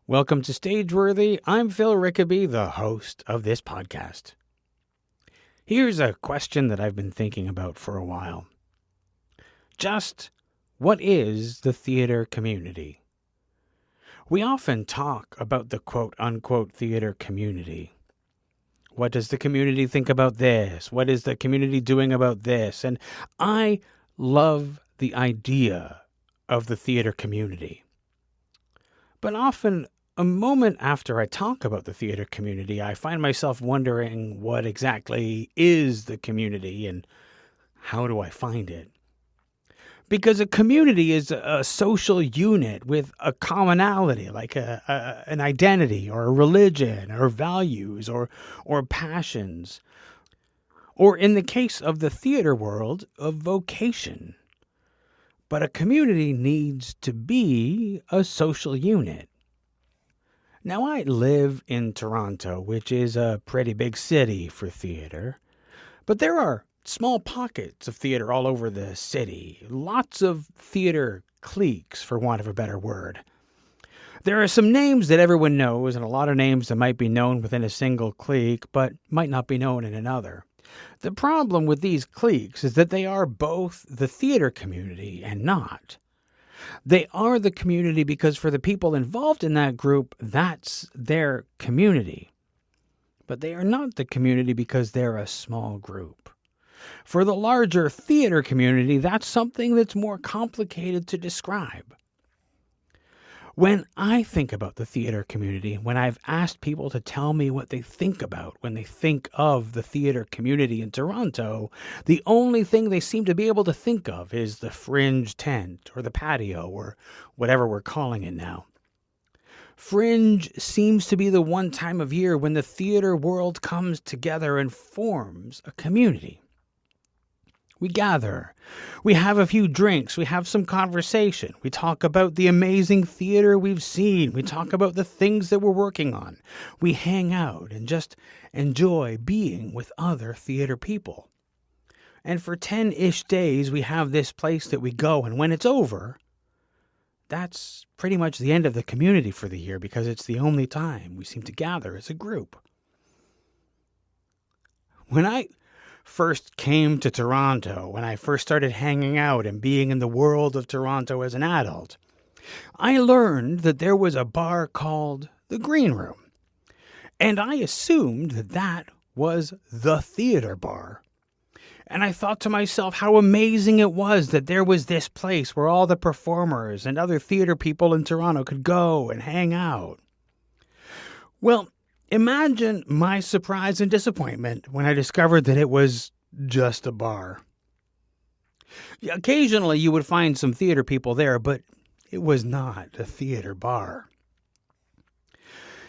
Welcome to Stageworthy. I'm Phil Rickaby, the host of this podcast. Here's a question that I've been thinking about for a while. Just what is the theater community? We often talk about the quote-unquote theater community. What does the community think about this? What is the community doing about this? And I love the idea of the theater community. But often, a moment after I talk about the theater community, I find myself wondering what exactly is the community and how do I find it? Because a community is a social unit with a commonality, like an identity or a religion or values or passions. Or in the case of the theater world, a vocation. But a community needs to be a social unit. Now, I live in Toronto, which is a pretty big city for theater, but there are small pockets of theater all over the city, lots of theater cliques, for want of a better word. There are some names that everyone knows and a lot of names that might be known within a single clique, but might not be known in another. The problem with these cliques is that they are both the theater community and not. They are the community because for the people involved in that group, that's their community. But they are not the community because they're a small group. For the larger theater community, that's something that's more complicated to describe. When I think about the theater community, when I've asked people to tell me what they think about when they think of the theater community in Toronto, the only thing they seem to be able to think of is the fringe tent or the patio or whatever we're calling it now. Fringe seems to be the one time of year when the theater world comes together and forms a community. We gather, we have a few drinks, we have some conversation, we talk about the amazing theater we've seen, we talk about the things that we're working on, we hang out and just enjoy being with other theater people. And for 10-ish days, we have this place that we go, and when it's over, that's pretty much the end of the community for the year because it's the only time we seem to gather as a group. When I first came to Toronto, when I first started hanging out and being in the world of Toronto as an adult, I learned that there was a bar called the Green Room. And I assumed that that was the theater bar. And I thought to myself how amazing it was that there was this place where all the performers and other theater people in Toronto could go and hang out. Well, imagine my surprise and disappointment when I discovered that it was just a bar. Occasionally you would find some theater people there, but it was not a theater bar.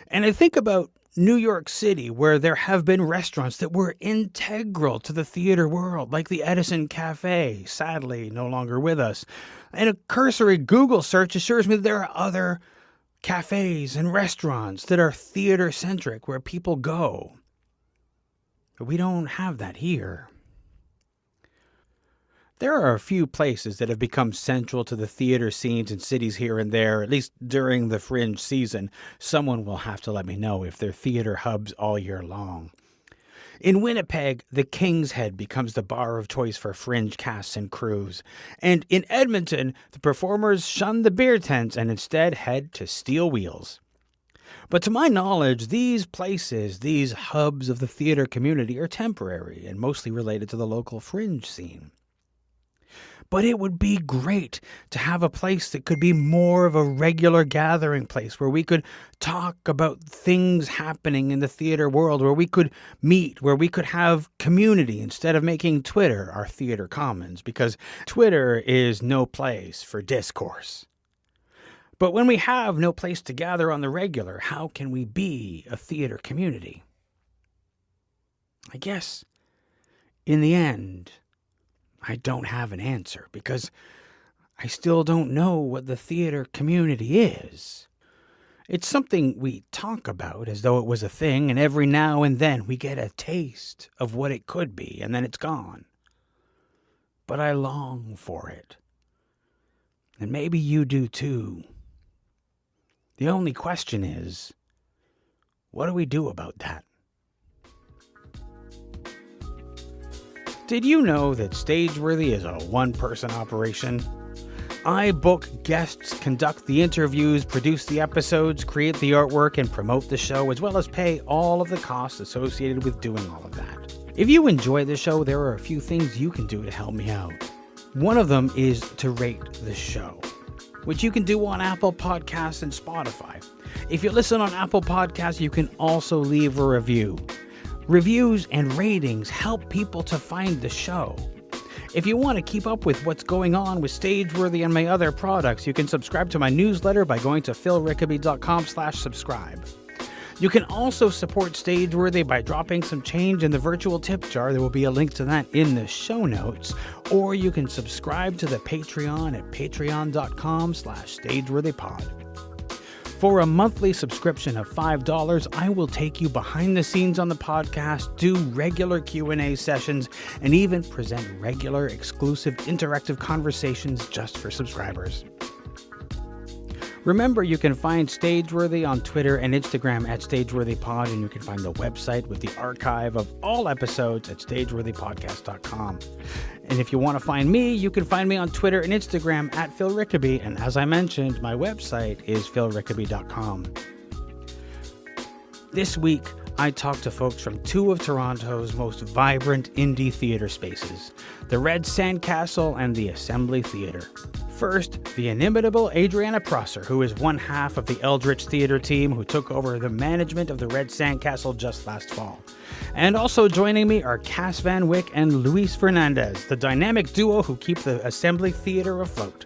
And I think about New York City, where there have been restaurants that were integral to the theater world, like the Edison Cafe, sadly no longer with us. And a cursory Google search assures me that there are other cafes and restaurants that are theater-centric where people go. But we don't have that here. There are a few places that have become central to the theater scenes in cities here and there, at least during the fringe season. Someone will have to let me know if they're theater hubs all year long. In Winnipeg, the King's Head becomes the bar of choice for fringe casts and crews. And in Edmonton, the performers shun the beer tents and instead head to Steel Wheels. But to my knowledge, these places, these hubs of the theater community, are temporary and mostly related to the local fringe scene. But it would be great to have a place that could be more of a regular gathering place where we could talk about things happening in the theater world, where we could meet, where we could have community instead of making Twitter our theater commons, because Twitter is no place for discourse. But when we have no place to gather on the regular, how can we be a theater community? I guess, in the end, I don't have an answer because I still don't know what the theater community is. It's something we talk about as though it was a thing, and every now and then we get a taste of what it could be, and then it's gone. But I long for it. And maybe you do too. The only question is, what do we do about that? Did you know that Stageworthy is a one-person operation? I book guests, conduct the interviews, produce the episodes, create the artwork, and promote the show, as well as pay all of the costs associated with doing all of that. If you enjoy the show, there are a few things you can do to help me out. One of them is to rate the show, which you can do on Apple Podcasts and Spotify. If you listen on Apple Podcasts, you can also leave a review. Reviews and ratings help people to find the show. If you want to keep up with what's going on with Stageworthy and my other products, you can subscribe to my newsletter by going to philrickaby.com/subscribe. You can also support Stageworthy by dropping some change in the virtual tip jar. There will be a link to that in the show notes. Or you can subscribe to the Patreon at patreon.com/stageworthypod. For a monthly subscription of $5, I will take you behind the scenes on the podcast, do regular Q&A sessions, and even present regular exclusive interactive conversations just for subscribers. Remember, you can find Stageworthy on Twitter and Instagram at StageworthyPod, and you can find the website with the archive of all episodes at stageworthypodcast.com. And if you want to find me, you can find me on Twitter and Instagram at Phil Rickaby, and as I mentioned, my website is philrickaby.com. This week, I talked to folks from two of Toronto's most vibrant indie theatre spaces, the RED Sandcastle and the Assembly Theatre. First, the inimitable Adriana Prosser, who is one half of the Eldritch Theatre team who took over the management of the RED Sandcastle just last fall. And also joining me are Cass Van Wyck and Luis Fernandez, the dynamic duo who keep the Assembly Theatre afloat.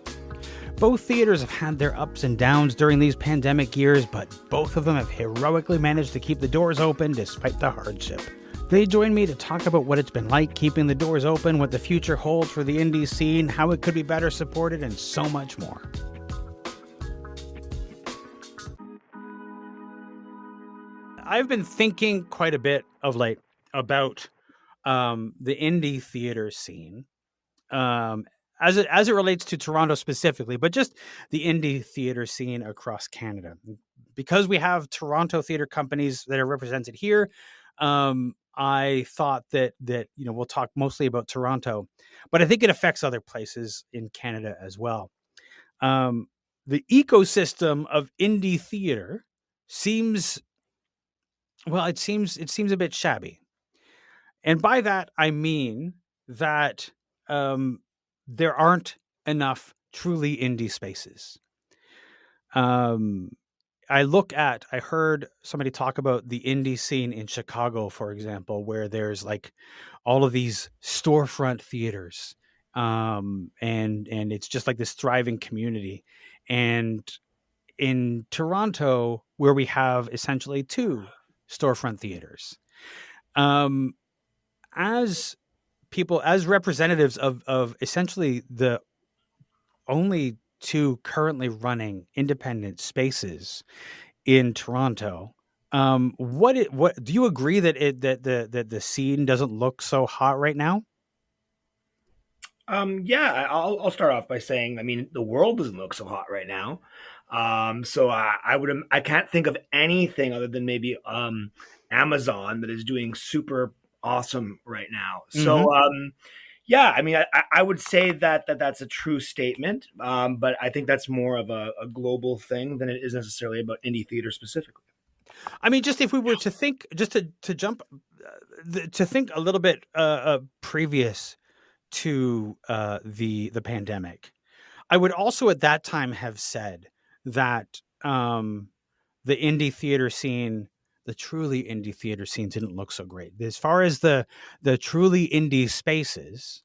Both theaters have had their ups and downs during these pandemic years, but both of them have heroically managed to keep the doors open despite the hardship. They joined me to talk about what it's been like keeping the doors open, what the future holds for the indie scene, how it could be better supported, and so much more. I've been thinking quite a bit of late about the indie theater scene, as it relates to Toronto specifically, but just the indie theater scene across Canada. Because we have Toronto theater companies that are represented here, I thought that we'll talk mostly about Toronto, but I think it affects other places in Canada as well. The ecosystem of indie theater seems a bit shabby, and by that I mean that there aren't enough truly indie spaces. I heard somebody talk about the indie scene in Chicago, for example, where there's like all of these storefront theaters. And it's just like this thriving community. And in Toronto, where we have essentially two storefront theaters, as representatives of essentially the only two currently running independent spaces in Toronto, what do you agree that the scene doesn't look so hot right now? Yeah, I'll start off by saying, I mean, the world doesn't look so hot right now. So I can't think of anything other than maybe Amazon that is doing super awesome right now. So yeah, I mean, I would say that's a true statement, but I think that's more of a global thing than it is necessarily about indie theater specifically. I mean, just if we were to think, just to jump, to think a little bit previous to the pandemic, I would also at that time have said that the indie theater scene, the truly indie theater scene, didn't look so great. As far as the truly indie spaces,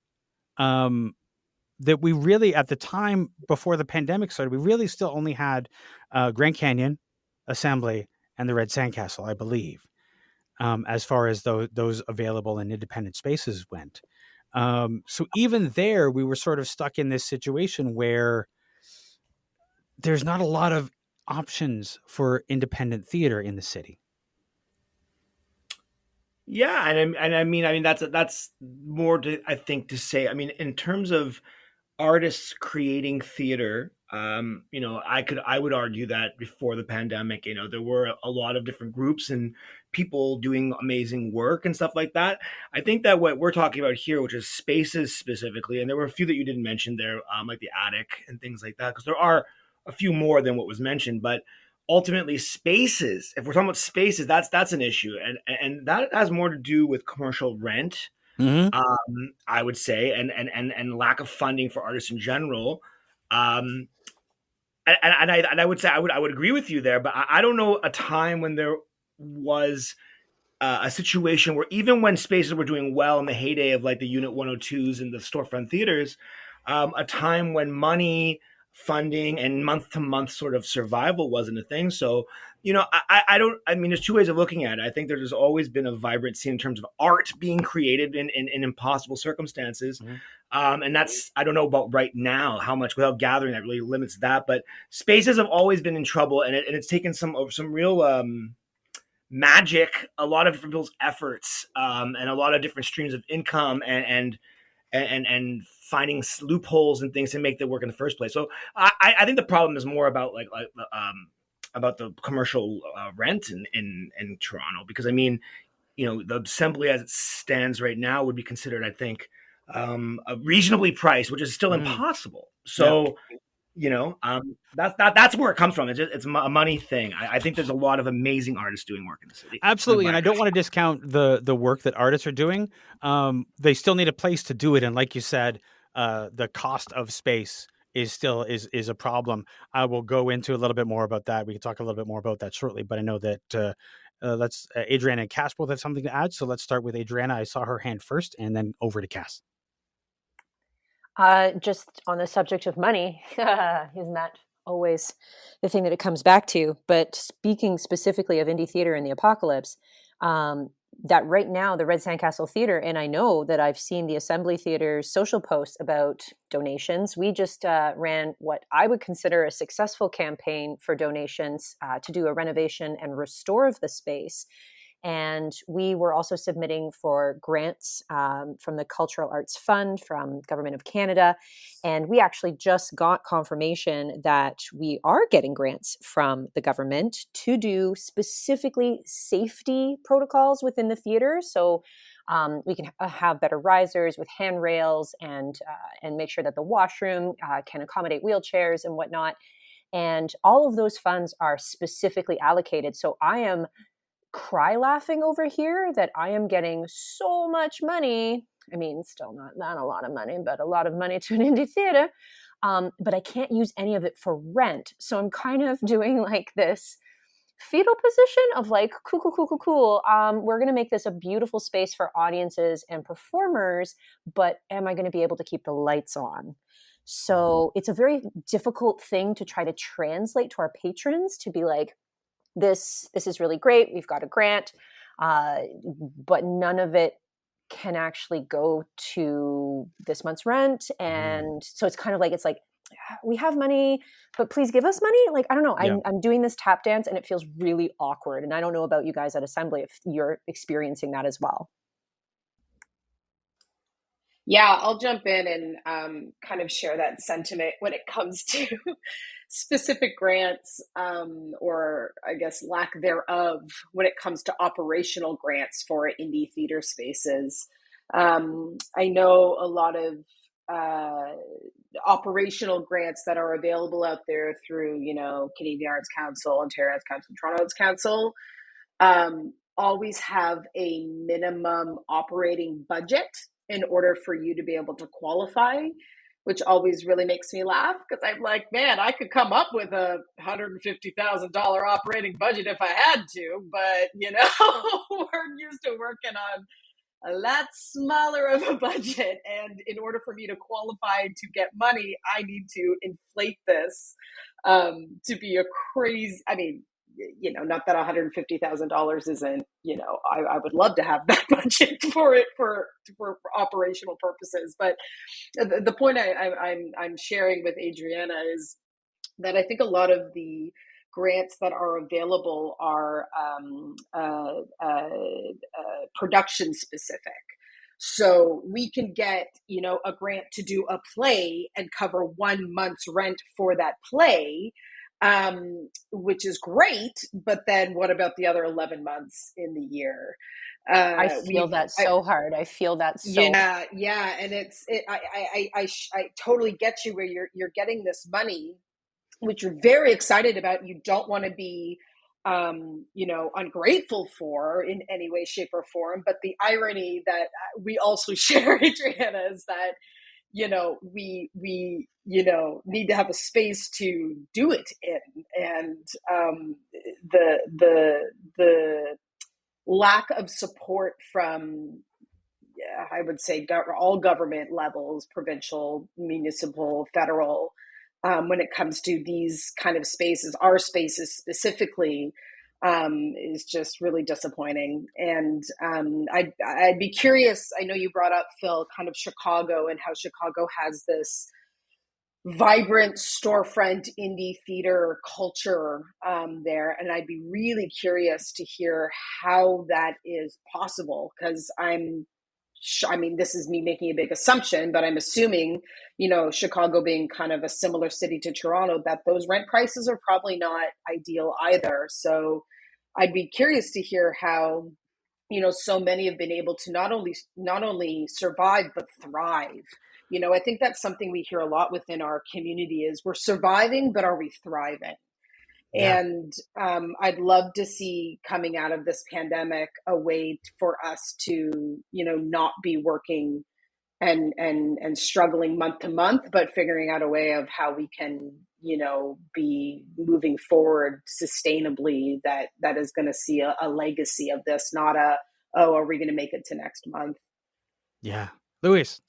that we really, at the time before the pandemic started, we really still only had Grand Canyon, Assembly, and the RED Sandcastle, I believe, as far as those available in independent spaces went. So even there, we were sort of stuck in this situation where there's not a lot of options for independent theater in the city. Yeah, and I mean that's more to, I think, to say. I mean, in terms of artists creating theater. I would argue that before the pandemic, there were a lot of different groups and people doing amazing work and stuff like that. I think that what we're talking about here, which is spaces specifically, and there were a few that you didn't mention there, like the attic and things like that, because there are a few more than what was mentioned, but ultimately spaces, if we're talking about spaces, that's an issue, and that has more to do with commercial rent, Mm-hmm. I would say, and lack of funding for artists in general. Um, and I would say I would agree with you there, but I don't know a time when there was a situation where even when spaces were doing well in the heyday of like the Unit 102s and the storefront theaters, a time when money, funding, and month to month sort of survival wasn't a thing. So, I don't, I mean, there's two ways of looking at it. I think there's always been a vibrant scene in terms of art being created in impossible circumstances. Mm-hmm. And that's, I don't know about right now, how much without gathering that really limits that. But spaces have always been in trouble, and it's taken some real, magic, a lot of different people's efforts, and a lot of different streams of income, and finding loopholes and things to make that work in the first place. So I think the problem is more about about the commercial rent in Toronto, because I mean, the assembly as it stands right now would be considered, I think, a reasonably priced, which is still Mm-hmm. impossible. Yeah. So that's where it comes from. It's a money thing. I think there's a lot of amazing artists doing work in the city. Absolutely, and I don't want to discount the work that artists are doing. They still need a place to do it, and like you said, the cost of space is still is a problem. I will go into a little bit more about that. We can talk a little bit more about that shortly, but I know that let's Adriana and Cass both have something to add. So let's start with Adriana. I saw her hand first, and then over to Cass. Just on the subject of money, isn't that always the thing that it comes back to? But speaking specifically of indie theater in the apocalypse, that right now the RED Sandcastle Theatre, and I know that I've seen the Assembly Theatre's social posts about donations. We just ran what I would consider a successful campaign for donations to do a renovation and restore of the space. And we were also submitting for grants from the Cultural Arts Fund from Government of Canada. And we actually just got confirmation that we are getting grants from the government to do specifically safety protocols within the theater. So we can have better risers with handrails and make sure that the washroom can accommodate wheelchairs and whatnot. And all of those funds are specifically allocated. So I am cry laughing over here that I am getting so much money. I mean, still not a lot of money, but a lot of money to an indie theater. But I can't use any of it for rent. So I'm kind of doing like this fetal position of like, cool. We're going to make this a beautiful space for audiences and performers, but am I going to be able to keep the lights on? So it's a very difficult thing to try to translate to our patrons to be like, this is really great. We've got a grant, but none of it can actually go to this month's rent. And so it's kind of like, we have money, but please give us money. Like, I don't know. Yeah. I'm doing this tap dance and it feels really awkward. And I don't know about you guys at Assembly, if you're experiencing that as well. Yeah, I'll jump in and kind of share that sentiment when it comes to specific grants, or I guess lack thereof when it comes to operational grants for indie theater spaces. I know a lot of operational grants that are available out there through, Canadian Arts Council, Ontario Arts Council, Toronto Arts Council, always have a minimum operating budget in order for you to be able to qualify, which always really makes me laugh because I'm like, man, I could come up with a $150,000 operating budget if I had to, but we're used to working on a lot smaller of a budget, and in order for me to qualify to get money, I need to inflate this to be a crazy. I mean, not that $150,000 isn't, I would love to have that budget for it for operational purposes. But the point I'm sharing with Adriana is that I think a lot of the grants that are available are production specific. So we can get, a grant to do a play and cover 1 month's rent for that play, which is great. But then what about the other 11 months in the year? I feel that so hard. I feel that so. Yeah, and I totally get you where you're getting this money, which you're very excited about. You don't want to be, ungrateful for in any way, shape, or form. But the irony that we also share, Adriana, is that we need to have a space to do it in, and the lack of support from, I would say, all government levels, provincial, municipal, federal, when it comes to these kind of spaces, our spaces specifically, is just really disappointing. And I'd be curious. I know you brought up, Phil, kind of Chicago and how Chicago has this vibrant storefront indie theater culture there, and I'd be really curious to hear how that is possible, because this is me making a big assumption, but I'm assuming, Chicago being kind of a similar city to Toronto, that those rent prices are probably not ideal either. So I'd be curious to hear how, so many have been able to not only survive, but thrive. I think that's something we hear a lot within our community is we're surviving, but are we thriving? Yeah. And I'd love to see, coming out of this pandemic, a way for us to, not be working and struggling month to month, but figuring out a way of how we can, be moving forward sustainably, that is going to see a legacy of this, not are we going to make it to next month? Yeah. Louis.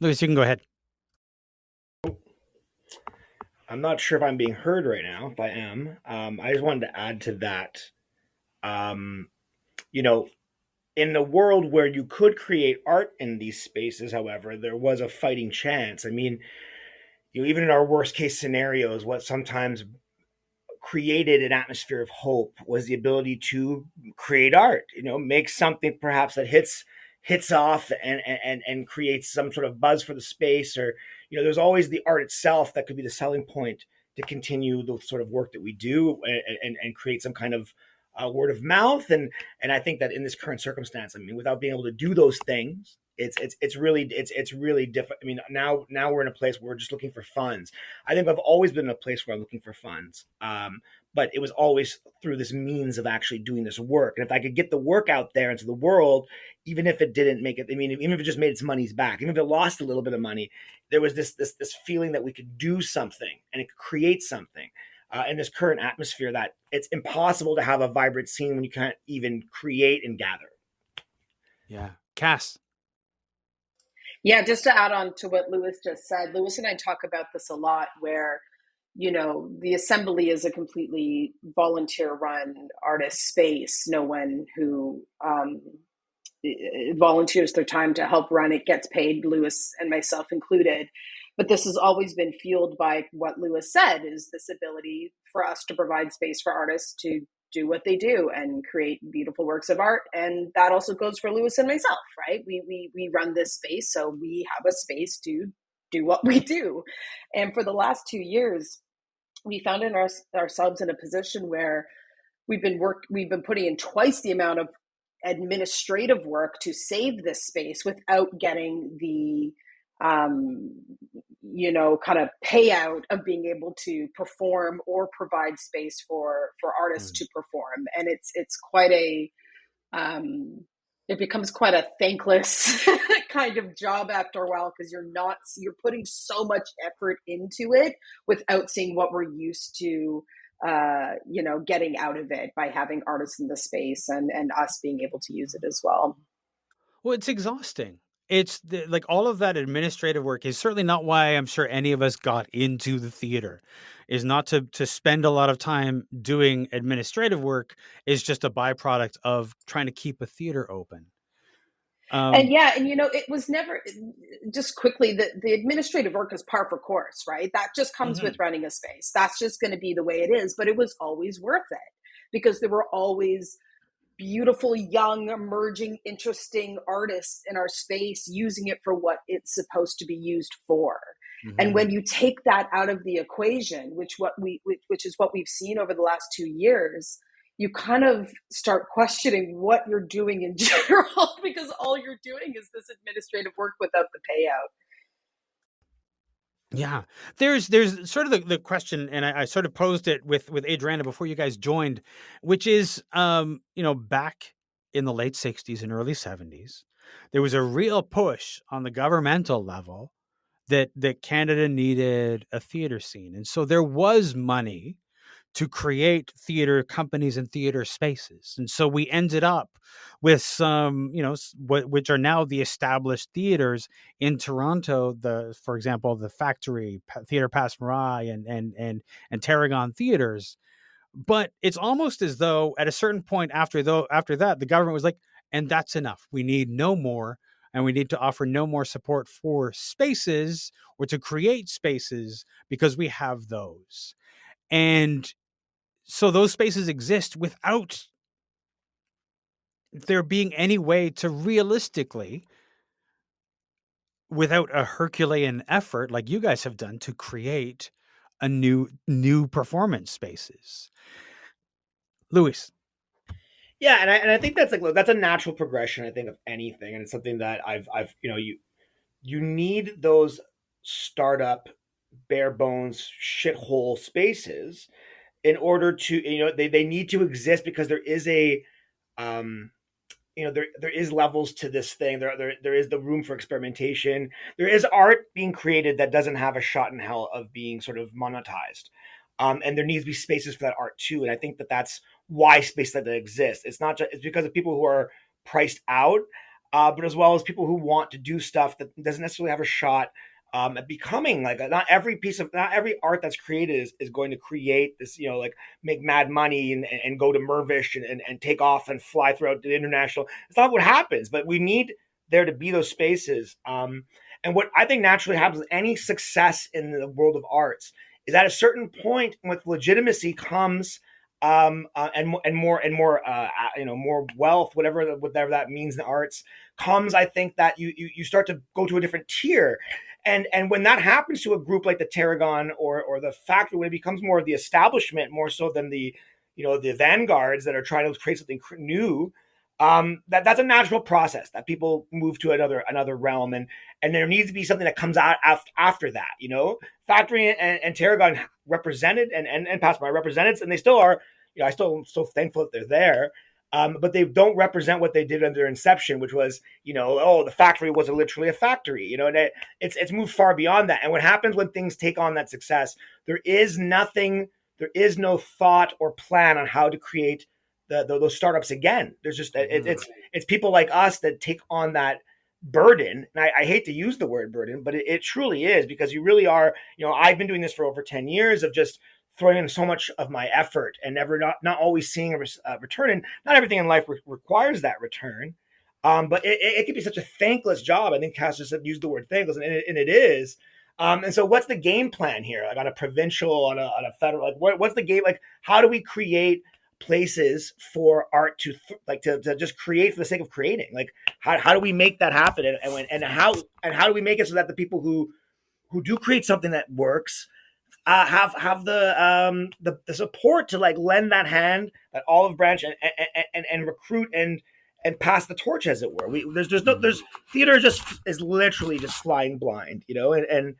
Louis, you can go ahead. I'm not sure if I'm being heard right now. If I am, I just wanted to add to that. In a world where you could create art in these spaces, however, there was a fighting chance. I mean, even in our worst case scenarios, what sometimes created an atmosphere of hope was the ability to create art, make something perhaps that hits off and creates some sort of buzz for the space, or, there's always the art itself that could be the selling point to continue the sort of work that we do and create some kind of word of mouth. And I think that in this current circumstance, I mean, without being able to do those things, it's really different. I mean, now we're in a place where we're just looking for funds. I think I've always been in a place where I'm looking for funds. But it was always through this means of actually doing this work. And if I could get the work out there into the world, even if it didn't make it, I mean, even if it just made its money's back, even if it lost a little bit of money, there was this feeling that we could do something and it could create something. In this current atmosphere, that it's impossible to have a vibrant scene when you can't even create and gather. Yeah. Cass. Yeah, just to add on to what Louis just said, Louis and I talk about this a lot, where, the assembly is a completely volunteer-run artist space. No one who volunteers their time to help run it gets paid, Louis and myself included. But this has always been fueled by what Louis said, is this ability for us to provide space for artists to do what they do and create beautiful works of art. And that also goes for Louis and myself, right? We run this space, so we have a space to do what we do. And for the last 2 years, we found ourselves in a position where we've been putting in twice the amount of administrative work to save this space without getting the kind of payout of being able to perform or provide space for artists to perform. And it's quite a it becomes quite a thankless kind of job after a while, because you're putting so much effort into it without seeing what we're used to getting out of it by having artists in the space and us being able to use it as well. Well, it's exhausting. It's like all of that administrative work is certainly not why I'm sure any of us got into the theater, is not to spend a lot of time doing administrative work, is just a byproduct of trying to keep a theater open. And it was never, just quickly, the administrative work is par for course, right? That just comes with running a space. That's just going to be the way it is. But it was always worth it because there were always beautiful, young, emerging, interesting artists in our space using it for what it's supposed to be used for. And when you take that out of the equation, which is what we've seen over the last 2 years, you kind of start questioning what you're doing in general, because all you're doing is this administrative work without the payout. Yeah, there's sort of the question, and I sort of posed it with Adriana before you guys joined, which is, back in the late 60s and early 70s, there was a real push on the governmental level that Canada needed a theater scene. And so there was money to create theater companies and theater spaces. And so we ended up with some, which are now the established theaters in Toronto, for example, the Factory, Theatre Passe Muraille, and Tarragon theaters. But it's almost as though at a certain point after that, the government was like, and that's enough. We need no more. And we need to offer no more support for spaces or to create spaces because we have those. And so those spaces exist without there being any way to realistically, without a Herculean effort like you guys have done, to create a new performance spaces. Louis. Yeah, and I think that's a natural progression, I think, of anything, and it's something that I've you need those startup, bare bones, shithole spaces in order to they need to exist because there is a there is levels to this thing. There is the room for experimentation. There is art being created that doesn't have a shot in hell of being sort of monetized. And there needs to be spaces for that art too. And I think that's why space like that exists. It's not just, it's because of people who are priced out, but as well as people who want to do stuff that doesn't necessarily have a shot at becoming like not every art that's created is going to create this, make mad money and go to Mervish and take off and fly throughout the international. It's not what happens, but we need there to be those spaces. And what I think naturally happens with any success in the world of arts is at a certain point with legitimacy comes and more wealth, whatever that means in the arts comes. I think that you start to go to a different tier. And when that happens to a group like the Tarragon or the Factory, when it becomes more of the establishment, more so than the vanguards that are trying to create something new, that's a natural process that people move to another realm, and there needs to be something that comes out after that. Factory and Tarragon represented and Passe Muraille represented, and they still are. I still am so thankful that they're there. But they don't represent what they did under inception, which was, the Factory was literally a factory, and it's moved far beyond that. And what happens when things take on that success, there is no thought or plan on how to create those startups again. There's just, it's people like us that take on that burden. And I hate to use the word burden, but it truly is, because you really are, I've been doing this for over 10 years of just throwing in so much of my effort and not always seeing a return. And not everything in life requires that return. But it can be such a thankless job. I think Cass just used the word thankless, and it is. And so what's the game plan here? Like on a provincial, on a federal, like what's the game? Like, how do we create places for art to just create for the sake of creating? Like, how do we make that happen? And how do we make it so that the people who do create something that works have the support to lend that hand, that olive branch, and recruit and pass the torch, as it were. There's theater is literally just flying blind, and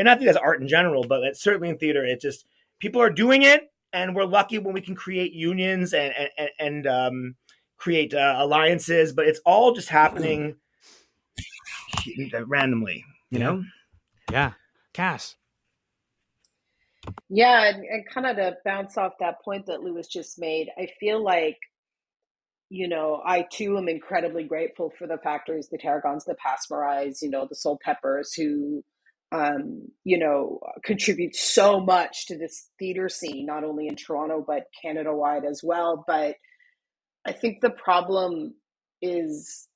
I think that's art in general, but it's certainly in theater. It's just people are doing it, and we're lucky when we can create unions and create alliances, but it's all just happening randomly, you know? Yeah. Cass. Yeah, and kind of to bounce off that point that Louis just made, I feel like, I too am incredibly grateful for the Factories, the Tarragons, the Passe Murailles, the Soul Peppers, who, contribute so much to this theater scene, not only in Toronto, but Canada-wide as well. But I think the problem is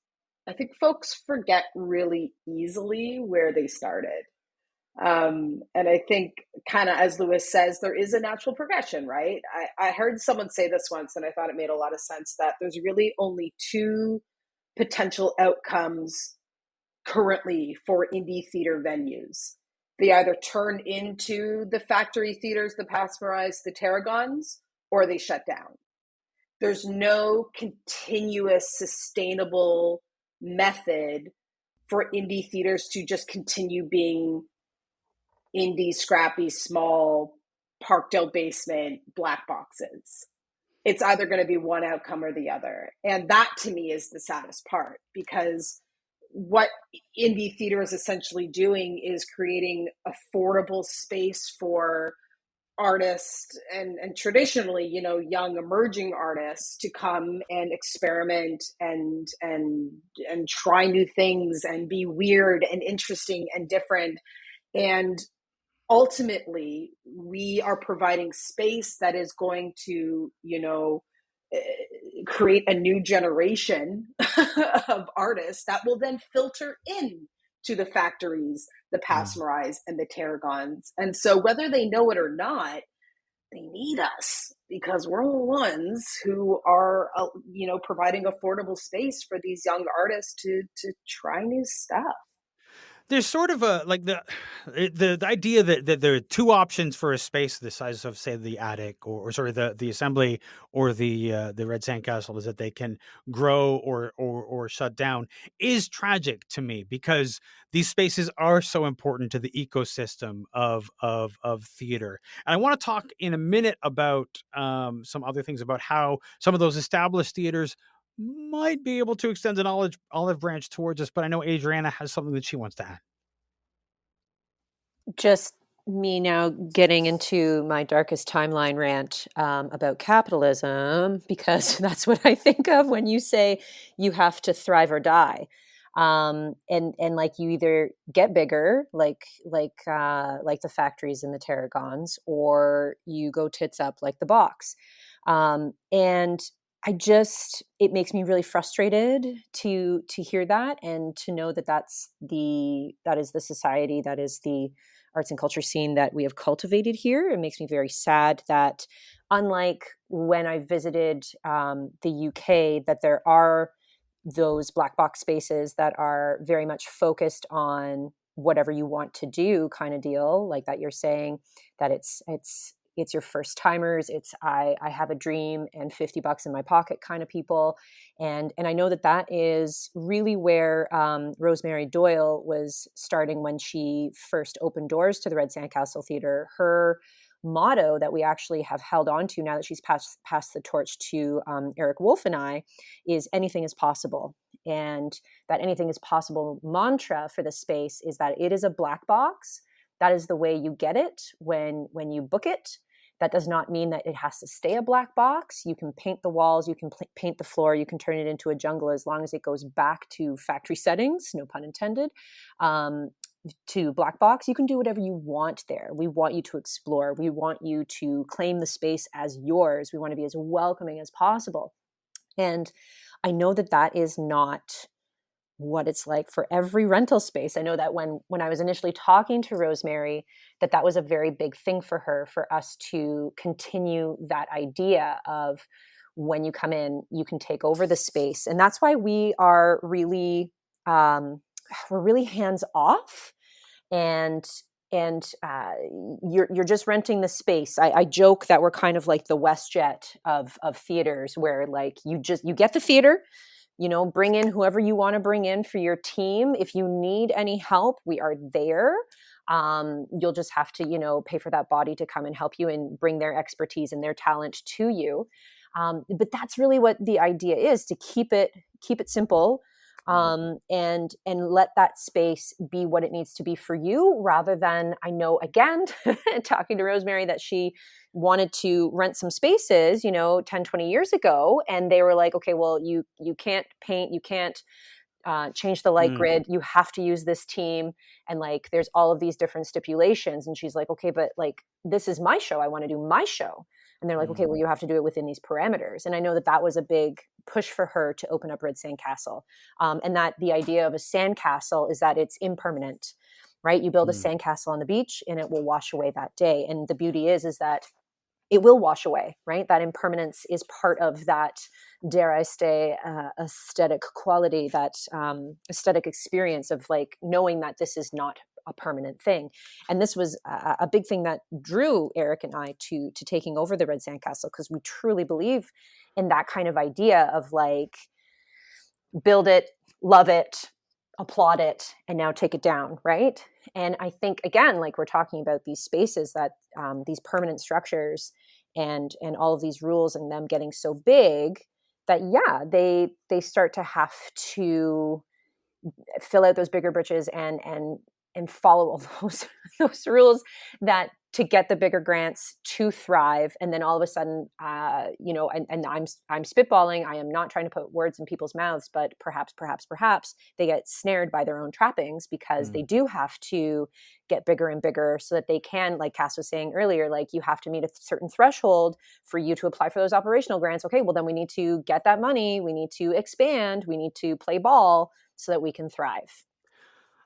I think folks forget really easily where they started. And I think, kind of as Lewis says, there is a natural progression, right? I heard someone say this once, and I thought it made a lot of sense, that there's really only two potential outcomes currently for indie theater venues. They either turn into the factory theaters, the Passerize, the Tarragons, or they shut down. There's no continuous, sustainable method for indie theaters to just continue being indie, scrappy, small, parked out basement black boxes. It's either going to be one outcome or the other. And that to me is the saddest part, because what indie theater is essentially doing is creating affordable space for artists and traditionally, young emerging artists to come and experiment and try new things and be weird and interesting and different. And ultimately, we are providing space that is going to, create a new generation of artists that will then filter in to the factories, the Passerize, and the Tarragons. And so whether they know it or not, they need us, because we're the ones who are, providing affordable space for these young artists to try new stuff. There's sort of a like the idea that there are two options for a space the size of, say, the attic or sorry, the assembly or the Red Sandcastle, is that they can grow or shut down, is tragic to me, because these spaces are so important to the ecosystem of theater. And I want to talk in a minute about some other things about how some of those established theaters might be able to extend an olive branch towards us, but I know Adriana has something that she wants to add. Just me now getting into my darkest timeline rant about capitalism, because that's what I think of when you say you have to thrive or die. And like, you either get bigger, like the factories and the Tarragons, or you go tits up like the box. And it makes me really frustrated to hear that, and to know that that is the society, that is the arts and culture scene that we have cultivated here. It makes me very sad that, unlike when I visited the UK, that there are those black box spaces that are very much focused on whatever you want to do kind of deal, like that you're saying that it's your first timers, it's I have a dream and $50 in my pocket kind of people. And I know that is really where Rosemary Doyle was starting when she first opened doors to the RED Sandcastle Theatre. Her motto that we actually have held on to now that she's passed the torch to Eric Wolf and I is anything is possible. And that anything is possible mantra for the space is that it is a black box. That is the way you get it when you book it. That does not mean that it has to stay a black box. You can paint the walls, you can paint the floor, you can turn it into a jungle, as long as it goes back to factory settings, no pun intended, to black box. You can do whatever you want there. We want you to explore. We want you to claim the space as yours. We want to be as welcoming as possible. And I know that is not what it's like for every rental space. I know that when I was initially talking to Rosemary, that was a very big thing for her, for us to continue that idea of, when you come in, you can take over the space. And that's why we are really, we're really hands off, and you're just renting the space. I joke that we're kind of like the WestJet of theaters, where like you get the theater, bring in whoever you want to bring in for your team. If you need any help, we are there. You'll just have to, pay for that body to come and help you and bring their expertise and their talent to you. But that's really what the idea is, to keep it simple, and let that space be what it needs to be for you, rather than, I know, again, talking to Rosemary, that she wanted to rent some spaces, 10, 20 years ago. And they were like, okay, well, you can't paint, you can't change the light grid, you have to use this team. And like, there's all of these different stipulations. And she's like, okay, but like, this is my show. I want to do my show. And they're like, okay, well, you have to do it within these parameters. And I know that was a big push for her to open up RED Sandcastle. And that the idea of a sandcastle is that it's impermanent, right? You build a sandcastle on the beach and it will wash away that day. And the beauty is that it will wash away, right? That impermanence is part of that, dare I say, aesthetic quality, that aesthetic experience of like knowing that this is not a permanent thing. And this was a big thing that drew Eric and I to taking over the RED Sandcastle, because we truly believe in that kind of idea of like, build it, love it, applaud it, and now take it down, right? And I think, again, like we're talking about these spaces that these permanent structures and all of these rules and them getting so big that, yeah, they start to have to fill out those bigger britches and follow all those rules that to get the bigger grants to thrive. And then all of a sudden, and I'm spitballing. I am not trying to put words in people's mouths, but perhaps they get snared by their own trappings, because they do have to get bigger and bigger so that they can, like Cass was saying earlier, like you have to meet a certain threshold for you to apply for those operational grants. Okay, well then we need to get that money. We need to expand. We need to play ball so that we can thrive.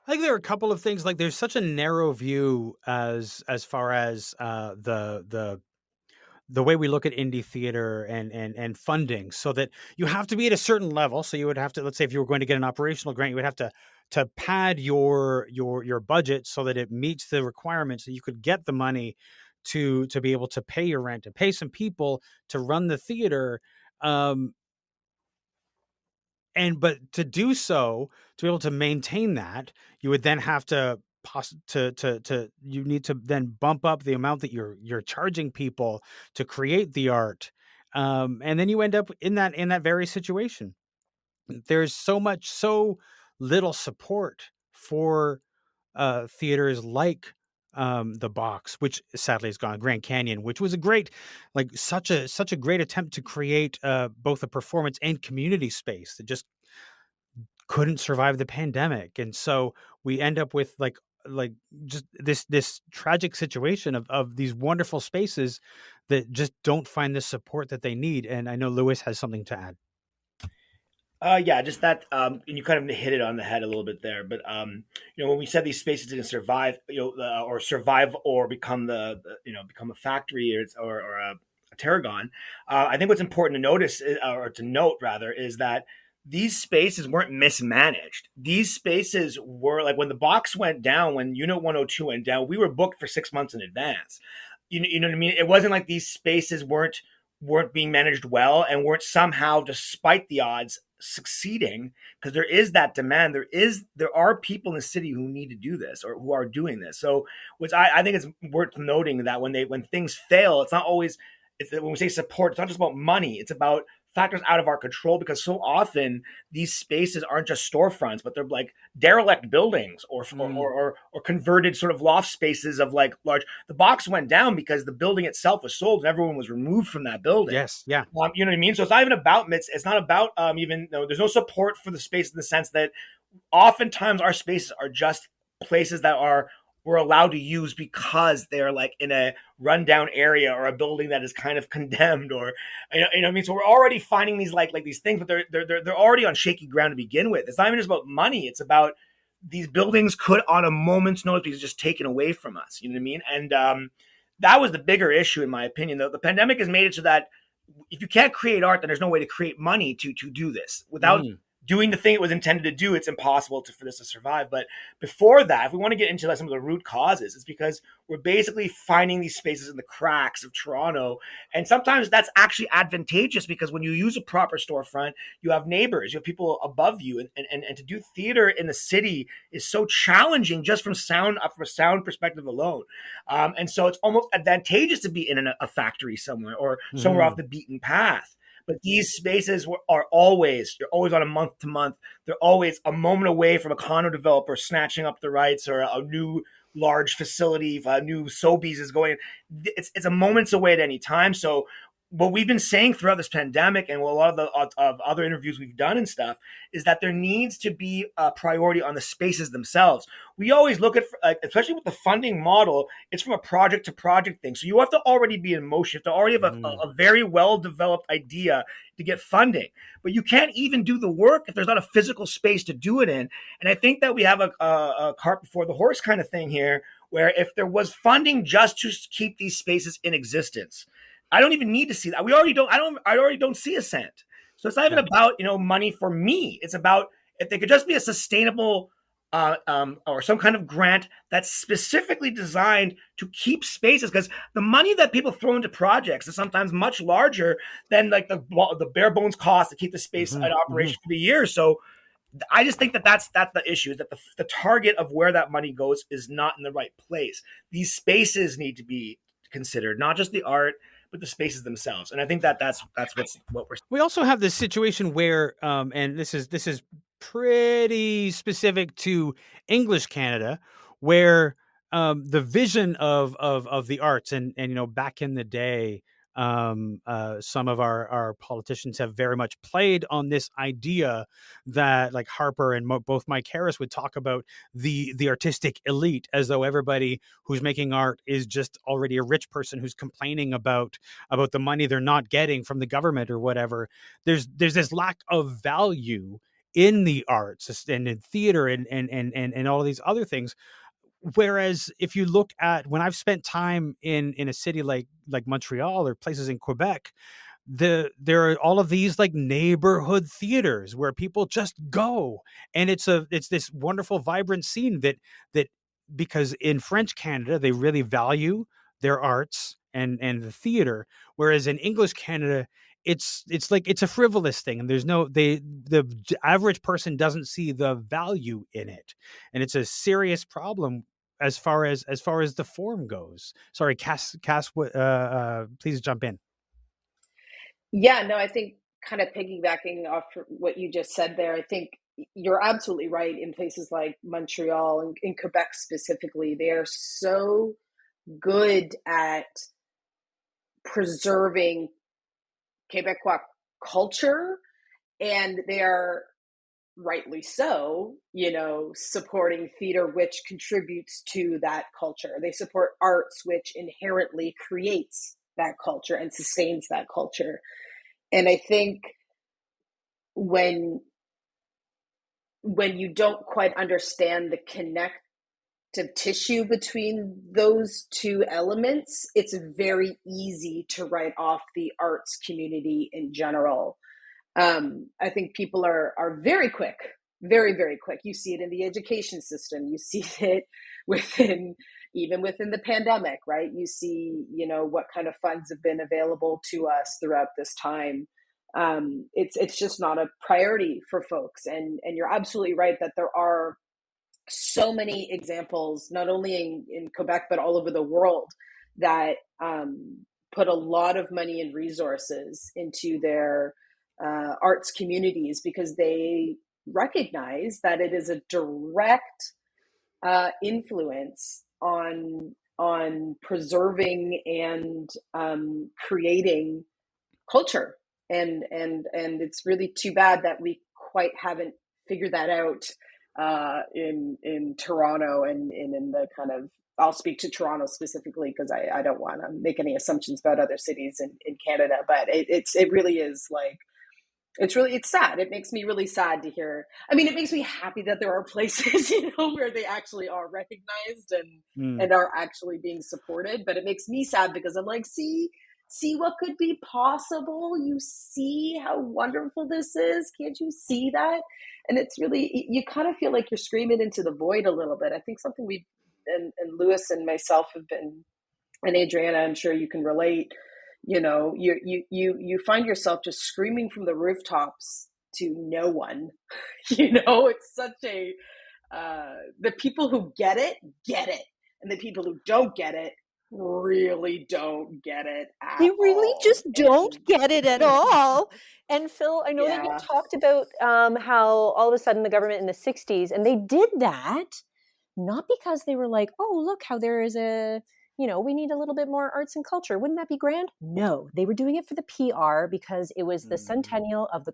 I think there are a couple of things. Like, there's such a narrow view as far as the way we look at indie theater and funding, so that you have to be at a certain level. So you would have to, let's say, if you were going to get an operational grant, you would have to pad your budget so that it meets the requirements, so you could get the money to be able to pay your rent and pay some people to run the theater. But to do so, to be able to maintain that, you would then have to you need to then bump up the amount that you're charging people to create the art, and then you end up in that very situation. There's so little support for theaters like the Box, which sadly is gone, Grand Canyon, which was a great, like such a great attempt to create both a performance and community space that just couldn't survive the pandemic. And so we end up with like just this tragic situation of these wonderful spaces that just don't find the support that they need. And I know Lewis has something to add. Yeah, just that, and you kind of hit it on the head a little bit there. But when we said these spaces didn't survive, or survive or become become a factory or a tarragon, I think what's important to notice, or to note rather, is that these spaces weren't mismanaged. These spaces were like, when the Box went down, when Unit 102 went down, we were booked for 6 months in advance. You know what I mean? It wasn't like these spaces weren't being managed well and weren't somehow, despite the odds, succeeding, because there is that demand. There are people in the city who need to do this, or who are doing this. So, which I think it's worth noting that when things fail, it's not always, when we say support, it's not just about money. It's about factors out of our control, because so often these spaces aren't just storefronts, but they're like derelict buildings or converted sort of loft spaces of like large. The Box went down because the building itself was sold and everyone was removed from that building. Yes, yeah. You know what I mean? So it's not even about it's not about even though there's no support for the space, in the sense that oftentimes our spaces are just places that we're allowed to use because they're like in a rundown area or a building that is kind of condemned, or you know what I mean. So we're already finding these like these things, but they're already on shaky ground to begin with. It's not even just about money; it's about these buildings could, on a moment's notice, be just taken away from us. You know what I mean? And that was the bigger issue, in my opinion. The pandemic has made it so that if you can't create art, then there's no way to create money to do this without doing the thing it was intended to do. It's impossible for this to survive. But before that, if we want to get into some of the root causes, it's because we're basically finding these spaces in the cracks of Toronto. And sometimes that's actually advantageous, because when you use a proper storefront, you have neighbors, you have people above you. And to do theater in the city is so challenging, just from a sound perspective alone. And so it's almost advantageous to be in a factory somewhere, or somewhere off the beaten path. But these spaces you're always on a month to month. They're always a moment away from a condo developer snatching up the rights, or a new large facility, if a new Sobeys is going. It's a moments away at any time. So what we've been saying throughout this pandemic and what a lot of the of other interviews we've done and stuff is that there needs to be a priority on the spaces themselves. We always look at, especially with the funding model, it's from a project to project thing. So you have to already be in motion. You have to already have a very well developed idea to get funding. But you can't even do the work if there's not a physical space to do it in. And I think that we have a cart before the horse kind of thing here, where if there was funding just to keep these spaces in existence, I don't even need to see that. I already don't see a cent. So it's not even about, money for me. It's about if they could just be a sustainable or some kind of grant that's specifically designed to keep spaces, because the money that people throw into projects is sometimes much larger than like the bare bones cost to keep the space in operation for the year. So I just think that's the issue, is that the target of where that money goes is not in the right place. These spaces need to be considered, not just the art, but the spaces themselves. And I think that's what we're. We also have this situation where, and this is pretty specific to English Canada, where the vision of the arts and back in the day, some of our politicians have very much played on this idea that, like Harper and both Mike Harris would talk about the artistic elite as though everybody who's making art is just already a rich person who's complaining about the money they're not getting from the government or whatever. There's this lack of value in the arts and in theater and all of these other things. Whereas if you look at, when I've spent time in a city like Montreal or places in Quebec, there are all of these like neighborhood theaters where people just go, and it's this wonderful vibrant scene that because in French Canada they really value their arts and the theater, whereas in English Canada it's like it's a frivolous thing, and there's the average person doesn't see the value in it, and it's a serious problem as far as the form goes. Sorry, Cass, please jump in. Yeah, no, I think kind of piggybacking off what you just said there, I think you're absolutely right. In places like Montreal and in Quebec specifically, they are so good at preserving Quebecois culture, and they are rightly so, supporting theater, which contributes to that culture. They support arts, which inherently creates that culture and sustains that culture. And I think when you don't quite understand the connective tissue between those two elements, it's very easy to write off the arts community in general. I think people are very quick, very, very quick. You see it in the education system. You see it even within the pandemic, right? You see, what kind of funds have been available to us throughout this time. It's just not a priority for folks. And you're absolutely right that there are so many examples, not only in Quebec, but all over the world, that put a lot of money and resources into their arts communities, because they recognize that it is a direct influence on preserving and creating culture, and it's really too bad that we quite haven't figured that out in Toronto and in the kind of, I'll speak to Toronto specifically because I don't want to make any assumptions about other cities in Canada, but it really is like, it's sad. It makes me really sad to hear. I mean, it makes me happy that there are places, where they actually are recognized and are actually being supported. But it makes me sad because I'm like, see what could be possible. You see how wonderful this is. Can't you see that? And it's really, you kind of feel like you're screaming into the void a little bit. I think something and Lewis and myself have been, and Adriana, I'm sure you can relate. You find yourself just screaming from the rooftops to no one. It's such a the people who get it, and the people who don't get it really don't get it at They really all. just don't get it at all. And Phil, I know that you Yeah. talked about how all of a sudden the government in the 60s, and they did that not because they were like, oh, look how there is a we need a little bit more arts and culture. Wouldn't that be grand? No, they were doing it for the PR because it was the centennial of the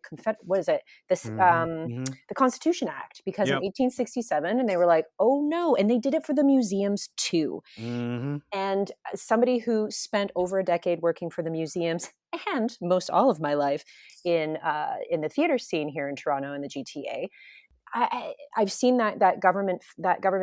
the Constitution Act, because in 1867, and they were like, oh no, and they did it for the museums too. And somebody who spent over a decade working for the museums and most all of my life in the theater scene here in Toronto and the GTA, I've seen that government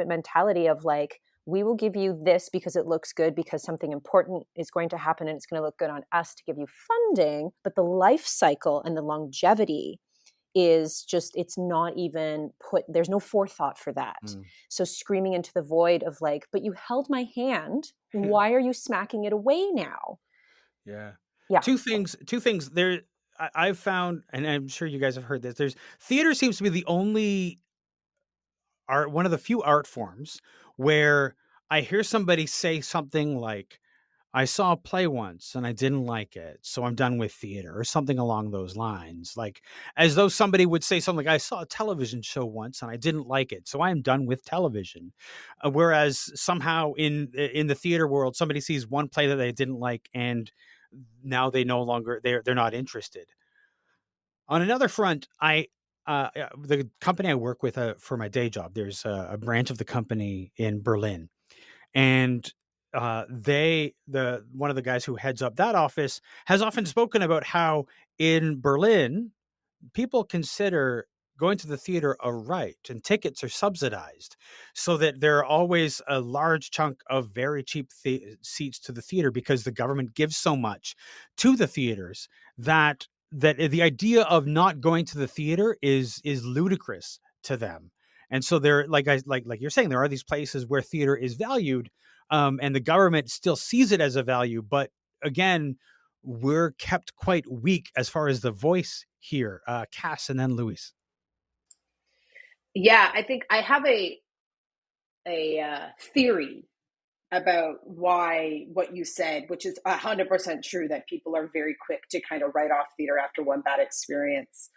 mentality of like, we will give you this because it looks good, because something important is going to happen and it's going to look good on us to give you funding. But the life cycle and the longevity is just, it's not even there's no forethought for that. So screaming into the void of like, but you held my hand. Why are you smacking it away now? Yeah. Yeah. Two things there. I've found, and I'm sure you guys have heard this, theater seems to be the only one of the few art forms where I hear somebody say something like, I saw a play once and I didn't like it, so I'm done with theater, or something along those lines. Like, as though somebody would say something like, I saw a television show once and I didn't like it, so I am done with television. Whereas somehow in the theater world, somebody sees one play that they didn't like and now they're not interested. On another front, the company I work with for my day job, there's a branch of the company in Berlin, and one of the guys who heads up that office has often spoken about how in Berlin people consider going to the theater a right, and tickets are subsidized, so that there are always a large chunk of very cheap seats to the theater, because the government gives so much to the theaters that the idea of not going to the theater is ludicrous to them. And so there, like you're saying, there are these places where theater is valued, and the government still sees it as a value, but again, we're kept quite weak as far as the voice here. Cass, and then Louise. Yeah, I think I have a theory about why what you said, which is 100% true, that people are very quick to kind of write off theater after one bad experience.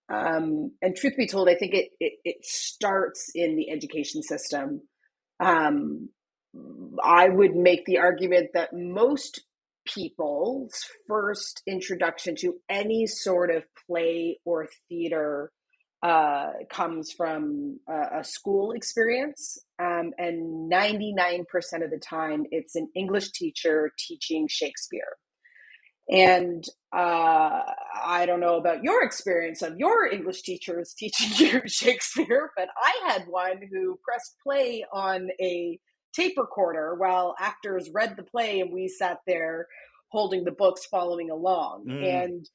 And truth be told, I think it starts in the education system. I would make the argument that most people's first introduction to any sort of play or theater comes from a school experience. And 99% of the time, it's an English teacher teaching Shakespeare. And I don't know about your experience of your English teachers teaching you Shakespeare, but I had one who pressed play on a tape recorder while actors read the play and we sat there holding the books following along. And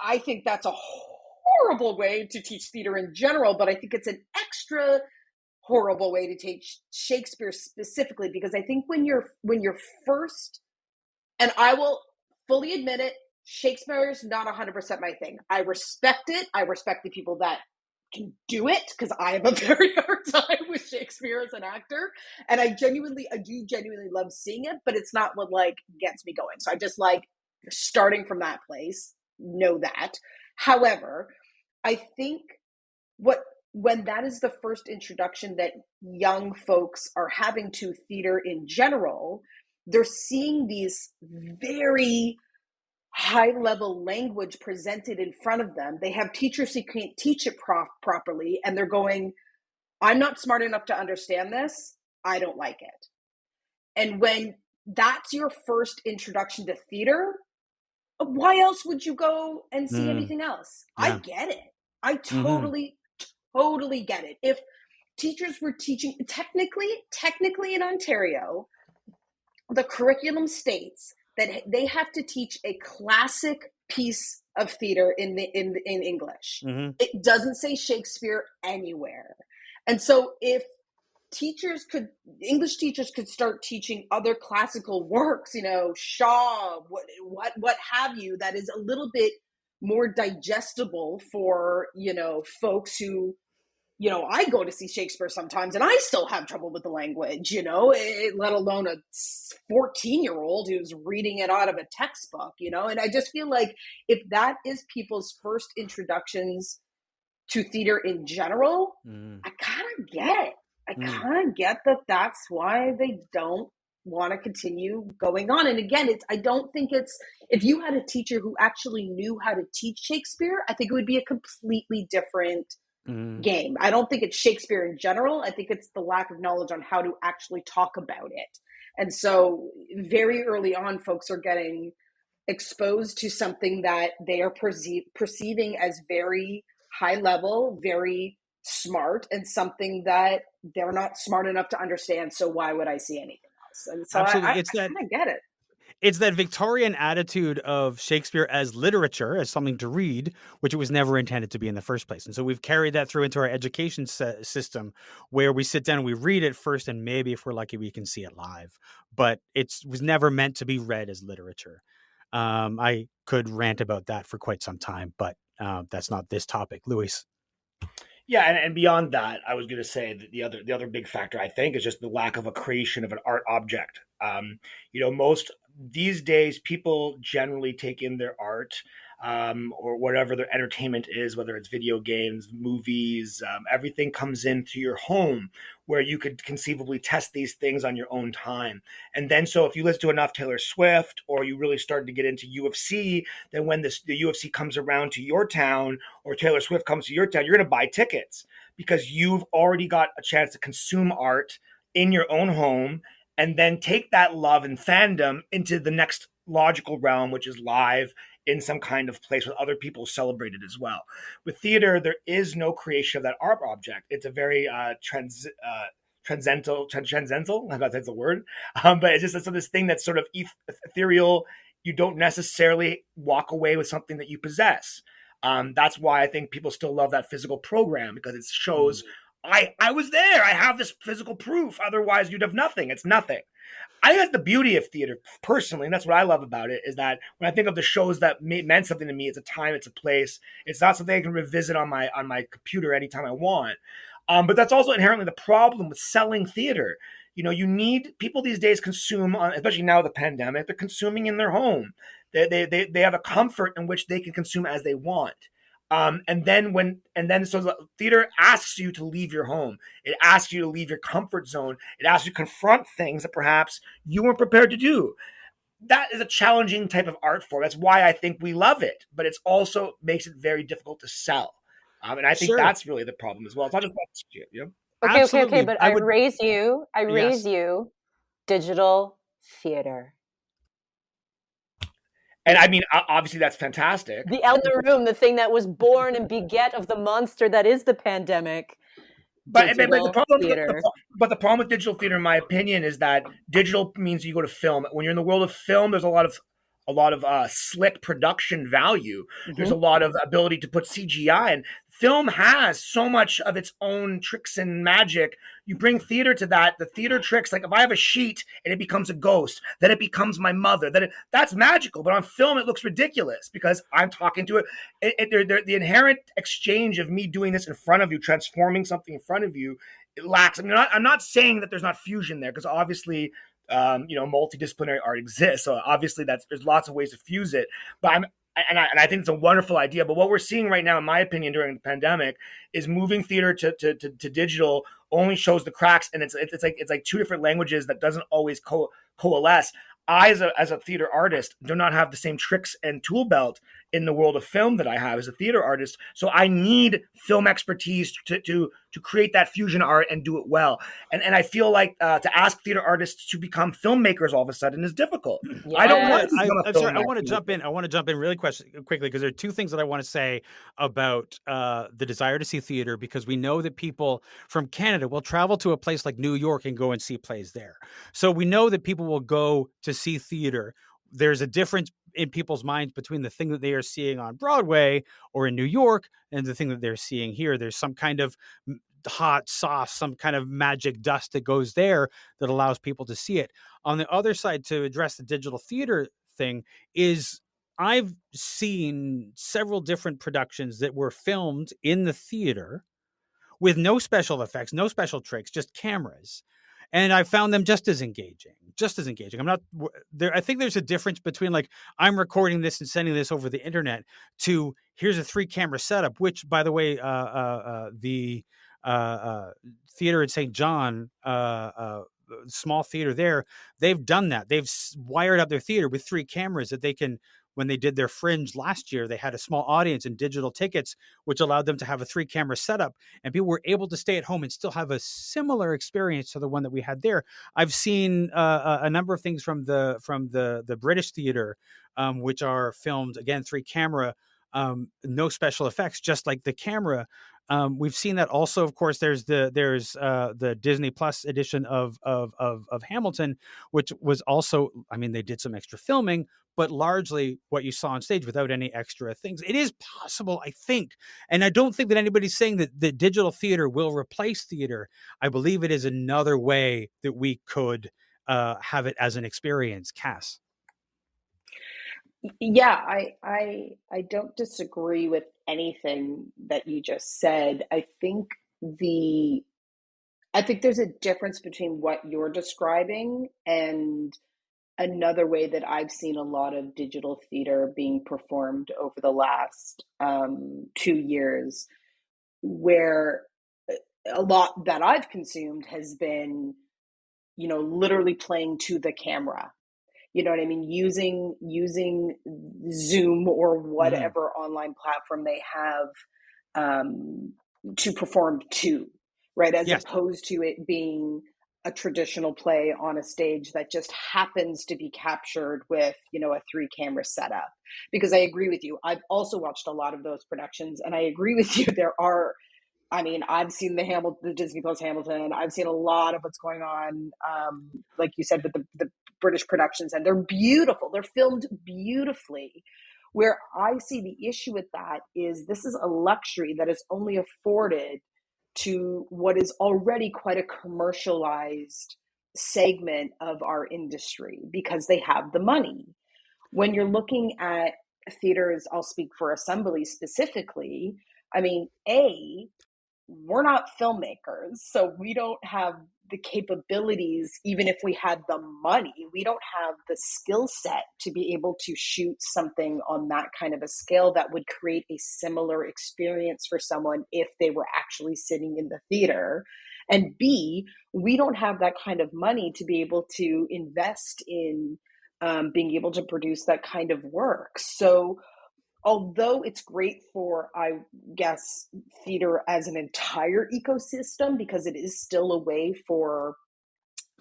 I think that's a horrible way to teach theater in general, but I think it's an extra horrible way to teach Shakespeare specifically, because I think when you're first, and I will fully admit it, Shakespeare is not 100% my thing. I respect it. I respect the people that can do it, because I have a very hard time with Shakespeare as an actor, and I do genuinely love seeing it, but it's not what like gets me going. So I just like starting from that place. Know that. However, I think when that is the first introduction that young folks are having to theater in general, they're seeing these very high level language presented in front of them. They have teachers who can't teach it properly, and they're going, I'm not smart enough to understand this. I don't like it. And when that's your first introduction to theater, why else would you go and see anything else? Yeah. I get it. I totally get it. If teachers were teaching, technically in Ontario, the curriculum states that they have to teach a classic piece of theater in English. It doesn't say Shakespeare anywhere. And so if English teachers could start teaching other classical works, Shaw, what have you, that is a little bit more digestible for, folks who, I go to see Shakespeare sometimes and I still have trouble with the language, let alone a 14-year-old who's reading it out of a textbook, and I just feel like if that is people's first introductions to theater in general, I kind of get it. I kind of get that that's why they don't want to continue going on. And again, I don't think it's, if you had a teacher who actually knew how to teach Shakespeare, I think it would be a completely different game. I don't think it's Shakespeare in general. I think it's the lack of knowledge on how to actually talk about it. And so very early on, folks are getting exposed to something that they are perceiving as very high level, very smart, and something that they're not smart enough to understand. So why would I see anything else? And so Absolutely. I kind of get it. It's that Victorian attitude of Shakespeare as literature, as something to read, which it was never intended to be in the first place. And so we've carried that through into our education system, where we sit down and we read it first, and maybe if we're lucky, we can see it live. But it was never meant to be read as literature. I could rant about that for quite some time, but that's not this topic. Louis. Yeah, and beyond that, I was going to say that the other big factor, I think, is just the lack of a creation of an art object. Most these days, people generally take in their art or whatever their entertainment is, whether it's video games, movies, everything comes into your home where you could conceivably test these things on your own time. And then, so if you listen to enough Taylor Swift, or you really start to get into UFC, then when the UFC comes around to your town, or Taylor Swift comes to your town, you're going to buy tickets because you've already got a chance to consume art in your own home, and then take that love and fandom into the next logical realm, which is live in some kind of place with other people celebrate it as well. With theater, there is no creation of that art object. It's a very transcendental, I don't know if that's a word, but it's just this thing that's sort of ethereal. You don't necessarily walk away with something that you possess. That's why I think people still love that physical program, because it shows I was there. I have this physical proof. Otherwise, you'd have nothing. It's nothing. I think that's the beauty of theater, personally, and that's what I love about it, is that when I think of the shows that meant something to me, it's a time, it's a place. It's not something I can revisit on my computer anytime I want. But that's also inherently the problem with selling theater. You need people these days consume, especially now with the pandemic, they're consuming in their home. They have a comfort in which they can consume as they want. So the theater asks you to leave your home. It asks you to leave your comfort zone. It asks you to confront things that perhaps you weren't prepared to do. That is a challenging type of art form. That's why I think we love it, but it's also makes it very difficult to sell. And I think that's really the problem as well. It's not just about Okay. But I raise you digital theater. And I mean, obviously, that's fantastic. The elder room, the thing that was born and beget of the monster that is the pandemic. But the problem with digital theater, in my opinion, is that digital means you go to film. When you're in the world of film, there's a lot of slick production value. Mm-hmm. There's a lot of ability to put CGI, and film has so much of its own tricks and magic. You bring theater to that. The theater tricks, like if I have a sheet and it becomes a ghost, then it becomes my mother. That's magical. But on film, it looks ridiculous because I'm talking to it. The inherent exchange of me doing this in front of you, transforming something in front of you, it lacks. I mean, I'm not saying that there's not fusion there, because obviously, multidisciplinary art exists. So obviously there's lots of ways to fuse it. But I think it's a wonderful idea. But what we're seeing right now, in my opinion, during the pandemic, is moving theater to digital only shows the cracks, and it's like two different languages that doesn't always coalesce. I, as a theater artist, do not have the same tricks and tool belt in the world of film that I have as a theater artist. So I need film expertise to create that fusion art and do it well. And I feel like to ask theater artists to become filmmakers all of a sudden is difficult. Yeah. I don't want to I'm sorry, I want to jump in. I want to jump in really quickly, because there are two things that I want to say about the desire to see theater, because we know that people from Canada will travel to a place like New York and go and see plays there. So we know that people will go to see theater. There's a difference in people's minds between the thing that they are seeing on Broadway or in New York and the thing that they're seeing here. There's some kind of hot sauce, some kind of magic dust that goes there that allows people to see it. On the other side, to address the digital theater thing, is I've seen several different productions that were filmed in the theater with no special effects, no special tricks, just cameras. And I found them just as engaging. I'm not there. I think there's a difference between, like, I'm recording this and sending this over the internet to here's a 3-camera setup, which, by the way, the theater in St. John, small theater there, they've done that. They've wired up their theater with 3 cameras that they can, when they did their Fringe last year, they had a small audience and digital tickets, which allowed them to have a 3-camera setup, and people were able to stay at home and still have a similar experience to the one that we had there. I've seen a number of things from the British theater, which are filmed again 3-camera, no special effects, just like the camera. We've seen that also. Of course, there's the Disney Plus edition of Hamilton, which was also, I mean, they did some extra filming, but largely what you saw on stage without any extra things. It is possible, I think, and I don't think that anybody's saying that the digital theater will replace theater. I believe it is another way that we could have it as an experience. Cass. Yeah, I don't disagree with anything that you just said. I think there's a difference between what you're describing and another way that I've seen a lot of digital theater being performed over the last 2 years, where a lot that I've consumed has been, literally playing to the camera. You know what I mean? Using Zoom or whatever online platform they have to perform to, right? As Yes. opposed to it being a traditional play on a stage that just happens to be captured with, a 3-camera setup. Because I agree with you. I've also watched a lot of those productions, and I agree with you. I've seen the Disney Plus Hamilton. I've seen a lot of what's going on, like you said, with the British productions, and they're beautiful. They're filmed beautifully. Where I see the issue with that is this is a luxury that is only afforded to what is already quite a commercialized segment of our industry because they have the money. When you're looking at theaters, I'll speak for Assembly specifically. We're not filmmakers, so we don't have the capabilities. Even if we had the money, we don't have the skill set to be able to shoot something on that kind of a scale that would create a similar experience for someone if they were actually sitting in the theater. And B, we don't have that kind of money to be able to invest in being able to produce that kind of work. So although it's great for, I guess, theater as an entire ecosystem, because it is still a way for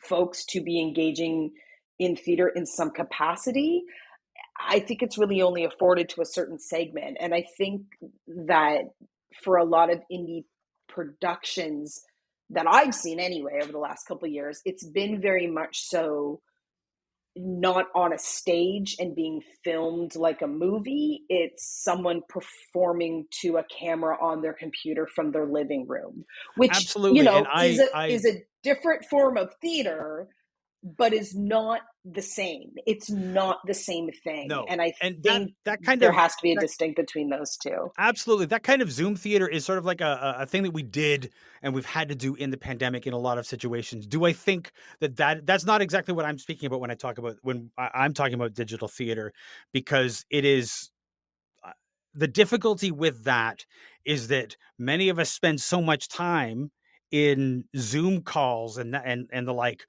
folks to be engaging in theater in some capacity, I think it's really only afforded to a certain segment. And I think that for a lot of indie productions that I've seen anyway over the last couple of years, it's been very much so not on a stage and being filmed like a movie. It's someone performing to a camera on their computer from their living room, which Absolutely. And is a different form of theater, but is not the same. It's not the same thing. No. And I and think that kind there of has to be a distinct between those two. Absolutely. That kind of Zoom theater is sort of like a thing that we did and we've had to do in the pandemic in a lot of situations. Do I think that's not exactly what I'm speaking about when I'm talking about digital theater, because it is the difficulty with that is that many of us spend so much time in Zoom calls and the like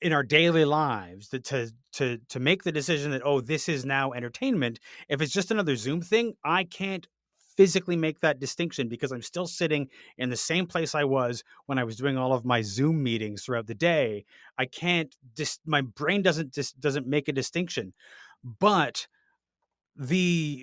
in our daily lives that to make the decision that, oh, this is now entertainment. If it's just another Zoom thing, I can't physically make that distinction because I'm still sitting in the same place I was when I was doing all of my Zoom meetings throughout the day. I can't my brain doesn't make a distinction. But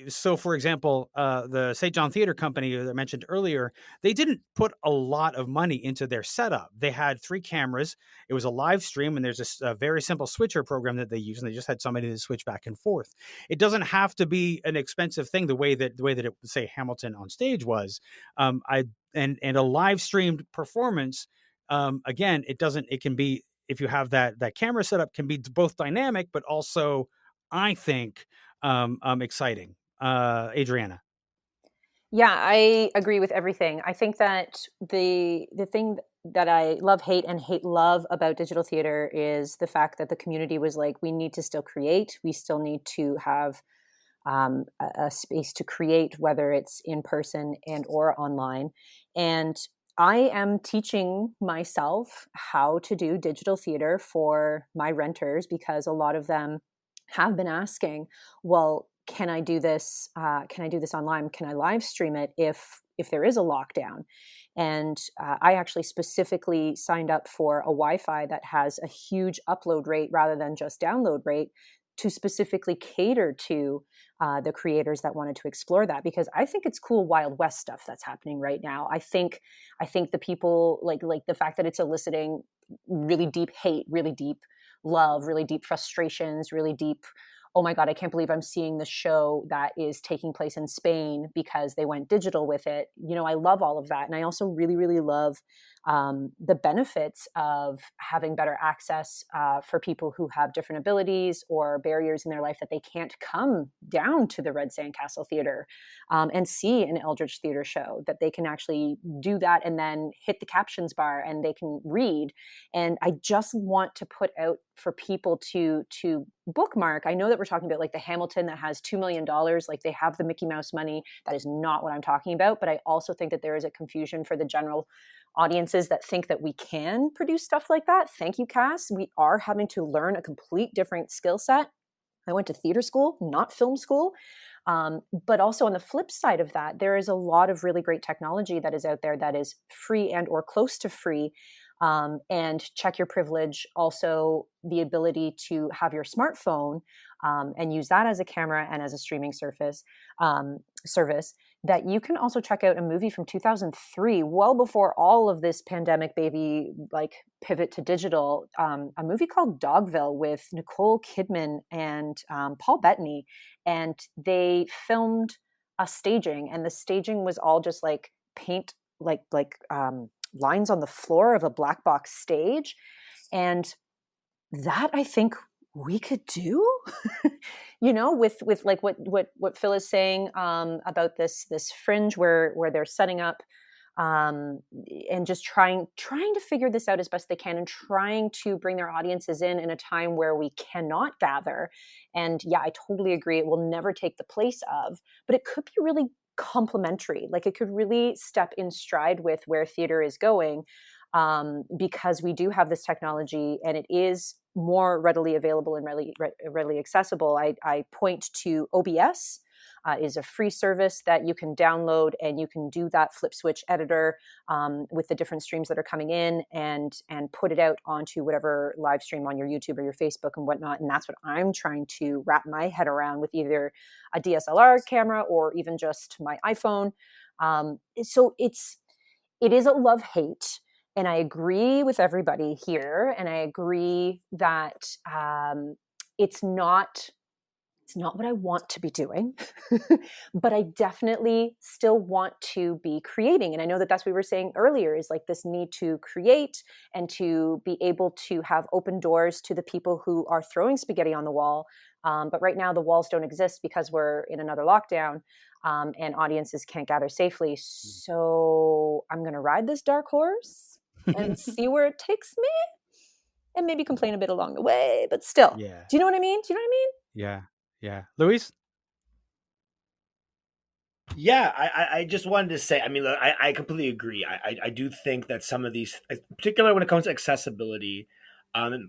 so for example, the St. John Theatre Company that I mentioned earlier, they didn't put a lot of money into their setup. They had 3 cameras. It was a live stream, and there's a very simple switcher program that they use, and they just had somebody to switch back and forth. It doesn't have to be an expensive thing the way that it, say, Hamilton on stage was. And a live streamed performance, again, it can be, if you have that camera setup, can be both dynamic, but also, I think, exciting. Adriana. Yeah, I agree with everything. I think that the thing that I love, hate, and hate love about digital theater is the fact that the community was like, we need to still create. We still need to have a space to create, whether it's in person and or online. And I am teaching myself how to do digital theater for my renters, because a lot of them have been asking, well, can I do this? Can I do this online? Can I live stream it if there is a lockdown? And I actually specifically signed up for a Wi-Fi that has a huge upload rate rather than just download rate, to specifically cater to the creators that wanted to explore that, because I think it's cool Wild West stuff that's happening right now. I think the people like the fact that it's eliciting really deep hate, really deep love, really deep frustrations, really deep, oh my God, I can't believe I'm seeing the show that is taking place in Spain because they went digital with it. You know, I love all of that. And I also really, really love the benefits of having better access for people who have different abilities or barriers in their life that they can't come down to the RED Sandcastle Theatre and see an Eldritch Theatre show, that they can actually do that and then hit the captions bar and they can read. And I just want to put out for people to bookmark. I know that we're talking about like the Hamilton that has $2 million, like they have the Mickey Mouse money. That is not what I'm talking about. But I also think that there is a confusion for the general audiences that think that we can produce stuff like that. Thank you, Cass. We are having to learn a complete different skill set. I went to theater school, not film school. But also on the flip side of that, there is a lot of really great technology that is out there that is free and or close to free. And check your privilege. Also, the ability to have your smartphone and use that as a camera and as a streaming service, that you can also check out a movie from 2003, well before all of this pandemic baby like pivot to digital, a movie called Dogville with Nicole Kidman and Paul Bettany. And they filmed a staging, and the staging was all just like paint, lines on the floor of a black box stage. And that I think we could do, you know, with like what Phil is saying about this fringe where they're setting up and just trying to figure this out as best they can, and trying to bring their audiences in a time where we cannot gather. And yeah, I totally agree. It will never take the place of, but it could be really complementary. Like it could really step in stride with where theater is going, because we do have this technology and it is more readily available and readily accessible. I point to OBS. Is a free service that you can download, and you can do that flip switch editor with the different streams that are coming in, and put it out onto whatever live stream on your YouTube or your Facebook and whatnot. And that's what I'm trying to wrap my head around with either a DSLR camera or even just my iPhone. So it is a love-hate. And I agree with everybody here. And I agree that it's not what I want to be doing, but I definitely still want to be creating. And I know that that's what we were saying earlier, is like this need to create and to be able to have open doors to the people who are throwing spaghetti on the wall. But right now the walls don't exist because we're in another lockdown and audiences can't gather safely. So I'm going to ride this dark horse and see where it takes me, and maybe complain a bit along the way, but still. Yeah. Do you know what I mean? Yeah. Yeah. Luis? Yeah, I just wanted to say, I mean, look, I completely agree. I do think that some of these, particularly when it comes to accessibility,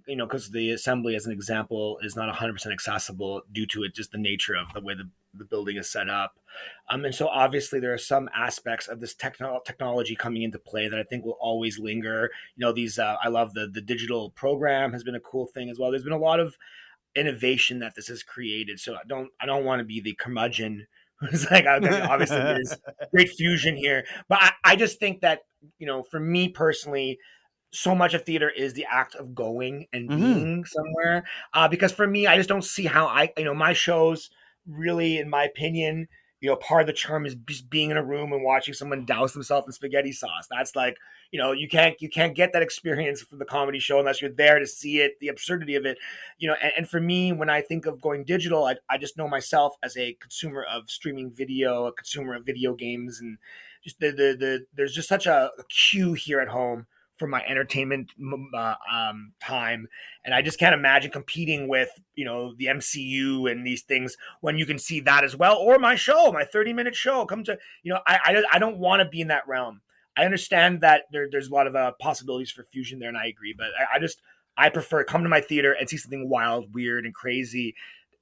you know, because the assembly, as an example, is not 100% accessible due to it, just the nature of the way the building is set up. And so obviously there are some aspects of this technology coming into play that I think will always linger. You know, these, I love the digital program has been a cool thing as well. There's been a lot of innovation that this has created. So I don't want to be the curmudgeon who's like, obviously there's great fusion here, but I just think that, you know, for me personally, so much of theater is the act of going and being somewhere. Because for me, I just don't see how my shows really, in my opinion, you know, part of the charm is just being in a room and watching someone douse themselves in spaghetti sauce. That's like, you know, you can't get that experience from the comedy show unless you're there to see it, the absurdity of it, you know. And for me, when I think of going digital, I just know myself as a consumer of streaming video, a consumer of video games, and just there's just such a queue here at home for my entertainment time. And I just can't imagine competing with, you know, the MCU and these things when you can see that as well. Or my show, my 30-minute show, come to, you know, I don't want to be in that realm. I understand that there's a lot of possibilities for fusion there, and I agree. But I prefer come to my theater and see something wild, weird, and crazy.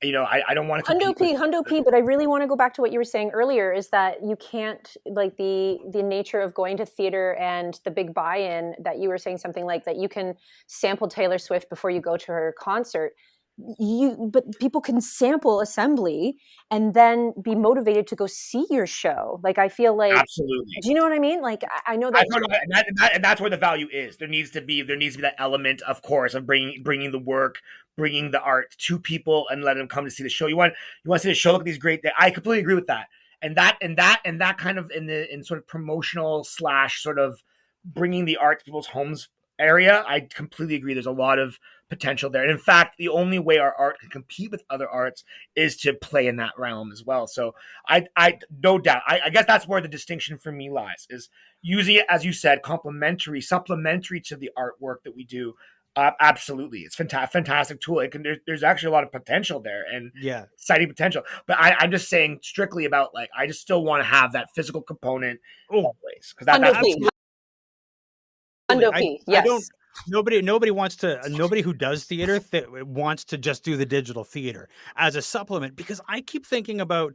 I don't want to compete Hundo P, but I really want to go back to what you were saying earlier, is that you can't, like, the nature of going to theater and the big buy-in, that you were saying something like that you can sample Taylor Swift before you go to her concert. But people can sample Assembly and then be motivated to go see your show. Like, I feel like, absolutely. Do you know what I mean? Like, I know that, and that's where the value is. There needs to be that element, of course, of bringing the work, bringing the art to people, and letting them come to see the show. You want to see the show, look at these great. I completely agree with that. And that kind of in sort of promotional / sort of bringing the art to people's homes area. I completely agree. There's a lot of potential there. And in fact, the only way our art can compete with other arts is to play in that realm as well. So I no doubt, I guess that's where the distinction for me lies, is using it, as you said, supplementary to the artwork that we do. Absolutely. It's fantastic tool. There's actually a lot of potential there, and exciting potential. But I'm just saying strictly about, like, I just still want to have that physical component always. Because that's yes. Nobody wants to. Nobody who does theater wants to just do the digital theater as a supplement, because I keep thinking about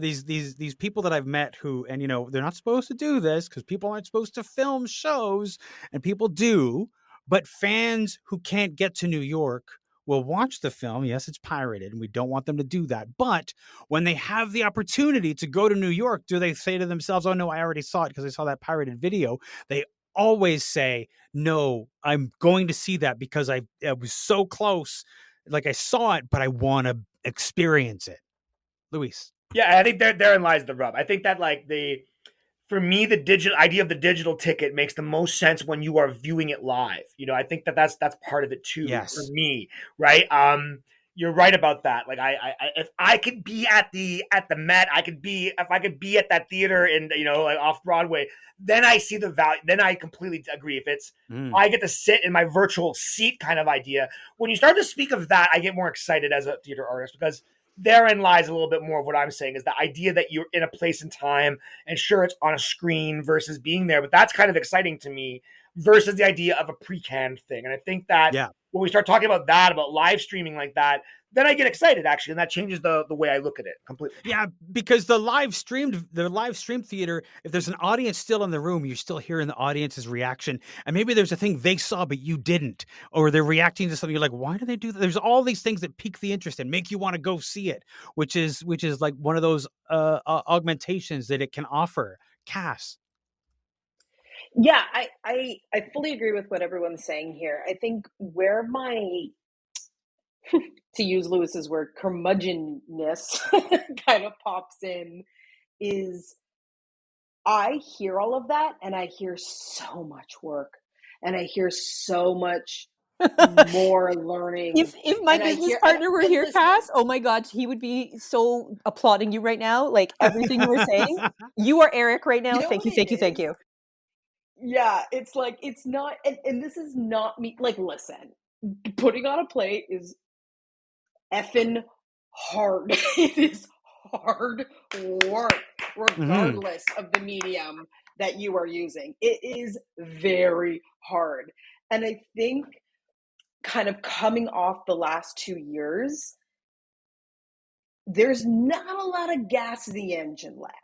these people that I've met who, and they're not supposed to do this because people aren't supposed to film shows, and people do, but fans who can't get to New York will watch the film. Yes, it's pirated, and we don't want them to do that. But when they have the opportunity to go to New York, do they say to themselves, "Oh no, I already saw it because I saw that pirated video"? They always say, "No, I'm going to see that because I was so close, like I saw it, but I want to experience it." Luis. Yeah, I think therein lies the rub. I think that, like, for me, the digital idea of the digital ticket makes the most sense when you are viewing it live. I think that's part of it too. Yes. For me, right? You're right about that. Like, I if I could be at the Met, if I could be at that theater in, like, off Broadway, then I see the value. Then I completely agree. If it's I get to sit in my virtual seat kind of idea, when you start to speak of that, I get more excited as a theater artist, because therein lies a little bit more of what I'm saying, is the idea that you're in a place and time, and sure, it's on a screen versus being there, but that's kind of exciting to me versus the idea of a pre-canned thing. And I think that when we start talking about live streaming like that, then I get excited, actually, and that changes the way I look at it completely. Yeah, because the live stream theater, if there's an audience still in the room, you're still hearing the audience's reaction, and maybe there's a thing they saw but you didn't, or they're reacting to something. You're like, why do they do that? There's all these things that pique the interest and make you want to go see it, which is like one of those augmentations that it can offer. Cass. Yeah, I fully agree with what everyone's saying here. I think where my to use Lewis's word, curmudgeonness kind of pops in is, I hear all of that, and I hear so much work, and I hear so much more learning. If my business partner were here, Cass, oh my God, he would be so applauding you right now. Like, everything you were saying. You are Eric right now. Thank you. Yeah, it's like, it's not, and this is not me. Like, listen, putting on a play is effing hard. It is hard work, regardless of the medium that you are using. It is very hard. And I think, kind of coming off the last 2 years, there's not a lot of gas in the engine left.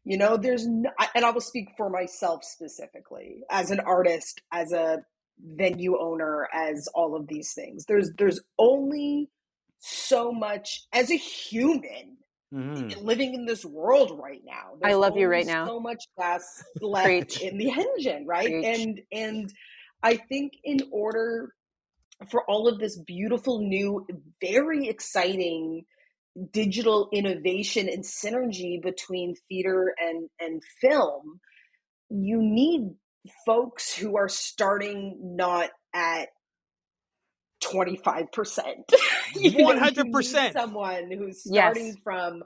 There's no, and I will speak for myself specifically, as an artist, as a venue owner, as all of these things. There's only so much, as a human living in this world right now. I love you right now. So much gas left in the engine, right? And I think, in order for all of this beautiful, new, very exciting digital innovation and synergy between theater and film, you need folks who are starting not at 25%. 100%. Someone who's starting from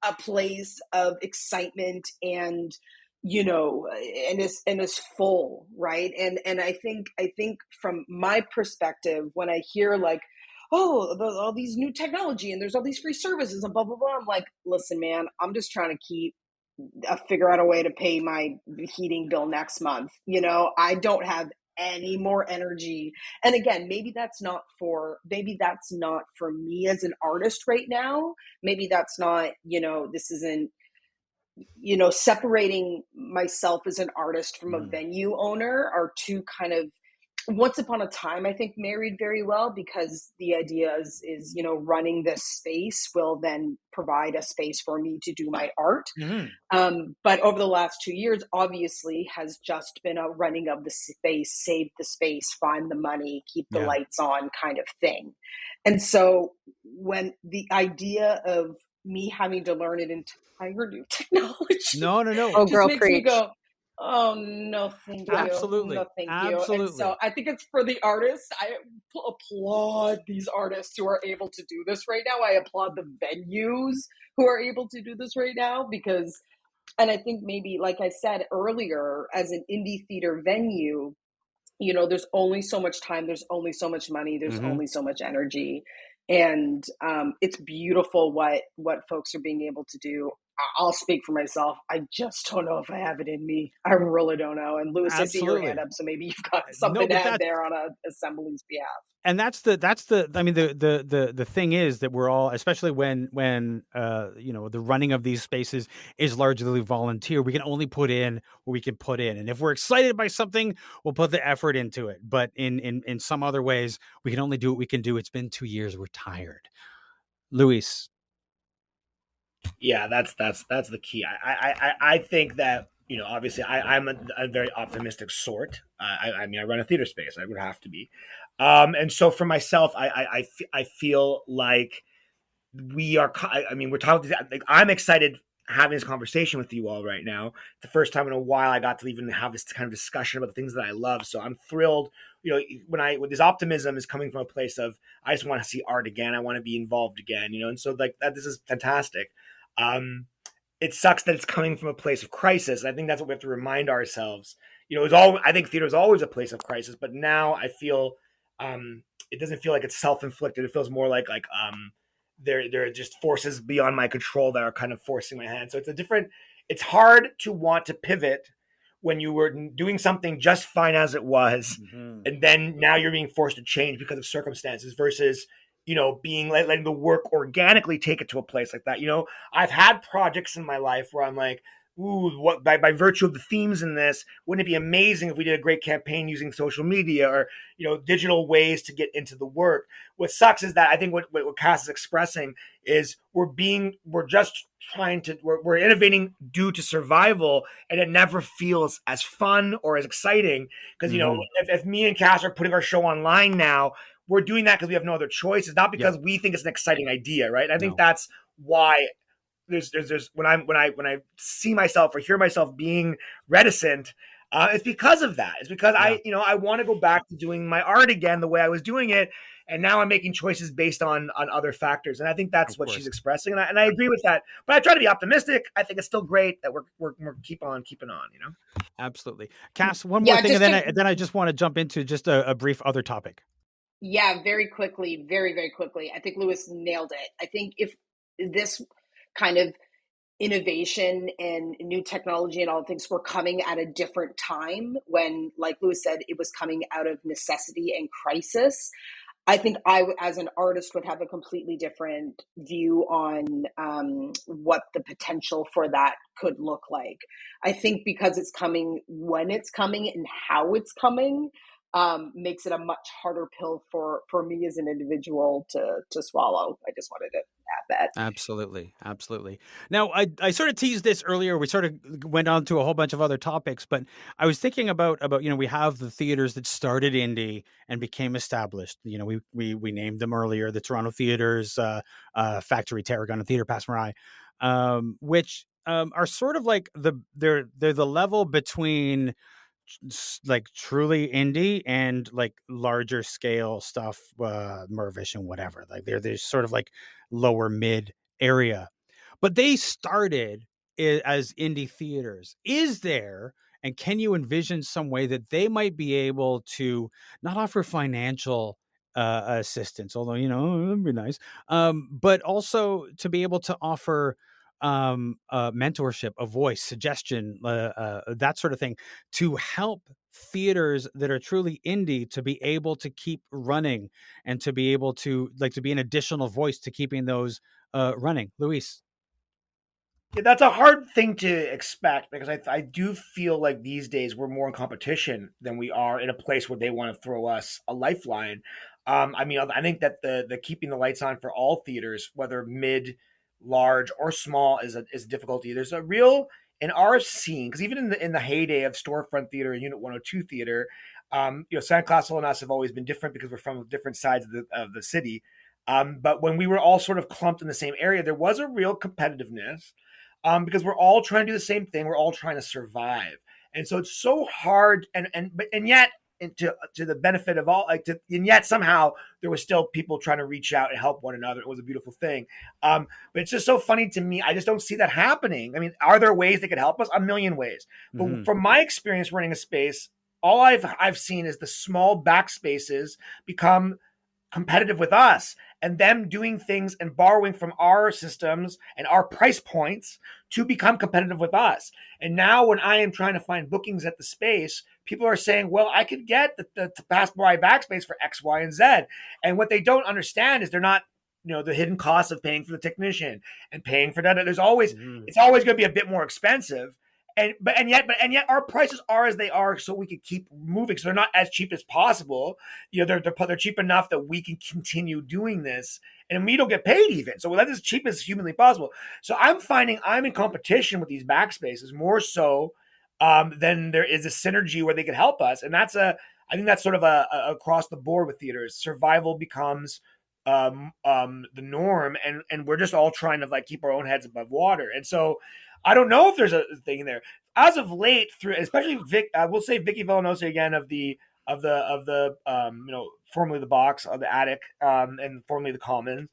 a place of excitement and is full, right? And I think from my perspective, when I hear, like, all these new technology and there's all these free services and blah blah blah, I'm like, listen, man, I'm just trying to keep figure out a way to pay my heating bill next month. I don't have any more energy. And again, maybe that's not for me as an artist right now. Maybe that's not, this isn't, separating myself as an artist from a venue owner are two kind of, once upon a time, I think, married very well, because the idea is running this space will then provide a space for me to do my art. But over the last 2 years, obviously, has just been a running of the space, save the space, find the money, keep the lights on kind of thing. And so when the idea of me having to learn an entire new technology No. Oh, just girl, makes me preach. go, oh, no, thank you. Absolutely. No, thank Absolutely. you. And so I think it's for the artists. I applaud these artists who are able to do this right now. I applaud the venues who are able to do this right now, because, and I think maybe, like I said earlier, as an indie theater venue, there's only so much time, there's only so much money, there's only so much energy. And it's beautiful what folks are being able to do. I'll speak for myself. I just don't know if I have it in me. I really don't know. And Louis, I see your hand up, so maybe you've got something to add there on a assembly's behalf. And that's the I mean, the thing is that we're all, especially when the running of these spaces is largely volunteer, we can only put in what we can put in. And if we're excited by something, we'll put the effort into it. But in some other ways, we can only do what we can do. It's been 2 years. We're tired. Luis. Yeah, that's the key. I think that, obviously I'm a very optimistic sort. I mean, I run a theater space. I would have to be. And so for myself, I feel like we're talking, like, I'm excited having this conversation with you all right now. The first time in a while I got to even have this kind of discussion about the things that I love. So I'm thrilled, when this optimism is coming from a place of, I just want to see art again. I want to be involved again, and so like that, this is fantastic. It sucks that it's coming from a place of crisis. I think that's what we have to remind ourselves. I think theater is always a place of crisis, but now I feel, it doesn't feel like it's self-inflicted. It feels more like there are just forces beyond my control that are kind of forcing my hand. So it's hard to want to pivot when you were doing something just fine as it was. And then now you're being forced to change because of circumstances versus, being letting the work organically take it to a place like that. I've had projects in my life where I'm like, ooh, what by virtue of the themes in this, wouldn't it be amazing if we did a great campaign using social media or, digital ways to get into the work? What sucks is that I think what Cass is expressing is we're innovating due to survival, and it never feels as fun or as exciting. Because, if me and Cass are putting our show online now, we're doing that because we have no other choice. It's not because we think it's an exciting idea, right? And I think that's why there's when I see myself or hear myself being reticent, it's because of that. It's because I want to go back to doing my art again the way I was doing it, and now I'm making choices based on other factors. And I think that's what she's expressing, and I agree with that. But I try to be optimistic. I think it's still great that we're keep on keeping on. Absolutely, Cass. One more thing, and then I just want to jump into just a brief other topic. Yeah, very quickly, very, very quickly. I think Louis nailed it. I think if this kind of innovation and new technology and all things were coming at a different time when, like Louis said, it was coming out of necessity and crisis, I think I, as an artist, would have a completely different view on what the potential for that could look like. I think because it's coming when it's coming and how it's coming, makes it a much harder pill for me as an individual to swallow. I just wanted to add that. Absolutely. Now, I sort of teased this earlier. We sort of went on to a whole bunch of other topics, but I was thinking about we have the theaters that started indie and became established. We named them earlier, the Toronto Theaters, Factory, Tarragon, and Theatre Passe Muraille, which are sort of like they're the level between like truly indie and like larger scale stuff, Mervish and whatever. Like they're sort of like lower mid area, but they started as indie theaters. Is there, and can you envision some way that they might be able to not offer financial assistance, although that'd be nice, but also to be able to offer mentorship, a voice, suggestion, that sort of thing, to help theaters that are truly indie to be able to keep running and to be able to be an additional voice to keeping those running. Luis. Yeah, that's a hard thing to expect because I do feel like these days we're more in competition than we are in a place where they want to throw us a lifeline. I mean, I think that the keeping the lights on for all theaters, whether mid, large, or small, is a difficulty. There's a real in our scene because even in the heyday of storefront theater and Unit 102 theater, Sandcastle and us have always been different because we're from different sides of the city. But when we were all sort of clumped in the same area, there was a real competitiveness because we're all trying to do the same thing. We're all trying to survive, and so it's so hard. And yet, to the benefit of all, and yet somehow there was still people trying to reach out and help one another. It was a beautiful thing. But it's just so funny to me. I just don't see that happening. I mean, are there ways they could help us? A million ways. But from my experience running a space, all I've seen is the small back spaces become competitive with us and them doing things and borrowing from our systems and our price points to become competitive with us. And now when I am trying to find bookings at the space, people are saying, well, I could get the pass by backspace for X, Y, and Z. And what they don't understand is they're not, the hidden costs of paying for the technician and paying for that. There's always, it's always going to be a bit more expensive. And yet our prices are as they are, so we can keep moving. So they're not as cheap as possible. They're cheap enough that we can continue doing this, and we don't get paid even. So that's as cheap as humanly possible. So I'm finding I'm in competition with these backspaces more so than there is a synergy where they could help us. And I think that's sort of a across the board with theaters. Survival becomes the norm, and we're just all trying to keep our own heads above water. And so I don't know if there's a thing there. As of late, especially we'll say Vicky Villanosa again of the formerly the Box, of the Attic, and formerly the Commons.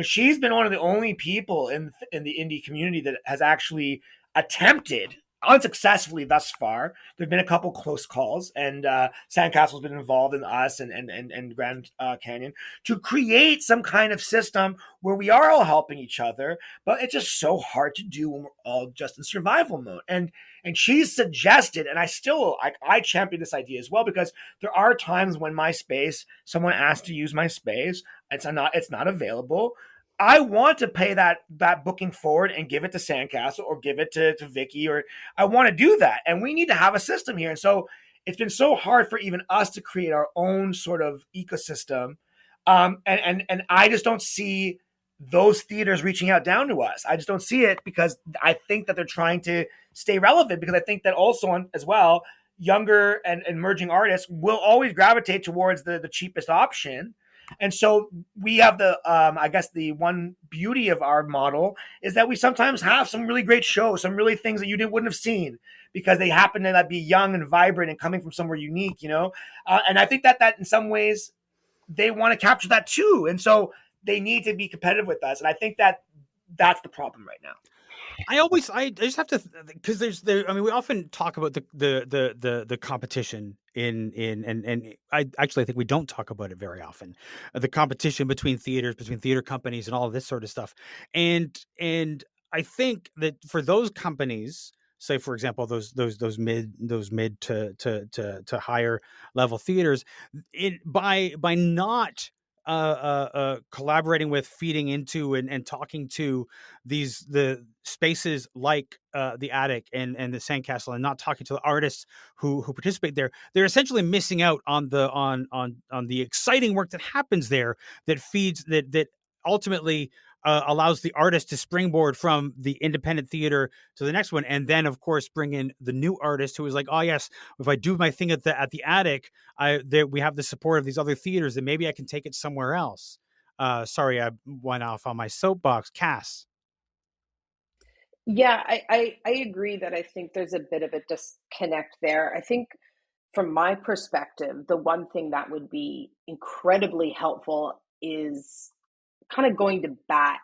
She's been one of the only people in the indie community that has actually attempted, unsuccessfully thus far. There've been a couple close calls, and Sandcastle's been involved in us and Grand Canyon to create some kind of system where we are all helping each other. But it's just so hard to do when we're all just in survival mode. And she's suggested, and I champion this idea as well, because there are times when my space, someone asks to use my space, it's not available. I want to pay that booking forward and give it to Sandcastle or give it to Vicky, or I want to do that. And we need to have a system here. And so it's been so hard for even us to create our own sort of ecosystem. And I just don't see those theaters reaching out down to us. I just don't see it because I think that they're trying to stay relevant, because I think that also as well, younger and emerging artists will always gravitate towards the cheapest option. And so we have I guess the one beauty of our model is that we sometimes have some really great shows, some really things that you wouldn't have seen because they happen to be young and vibrant and coming from somewhere unique, and I think that in some ways they want to capture that too. And so they need to be competitive with us. And I think that that's the problem right now. I just have to, because we often talk about the competition and I actually think we don't talk about it very often, the competition between theaters, between theater companies, and all of this sort of stuff. And I think that for those companies, say for example those mid to higher level theaters, by not collaborating with, feeding into, and talking to the spaces like the Attic and the Sandcastle, and not talking to the artists who participate there, they're essentially missing out on the exciting work that happens there, that feeds that ultimately allows the artist to springboard from the independent theater to the next one, and then of course bring in the new artist who is like, oh yes, if I do my thing at the Attic, we have the support of these other theaters, and maybe I can take it somewhere else. Sorry, I went off on my soapbox. Cass. Yeah, I agree that I think there's a bit of a disconnect there. I think from my perspective, the one thing that would be incredibly helpful is kind of going to bat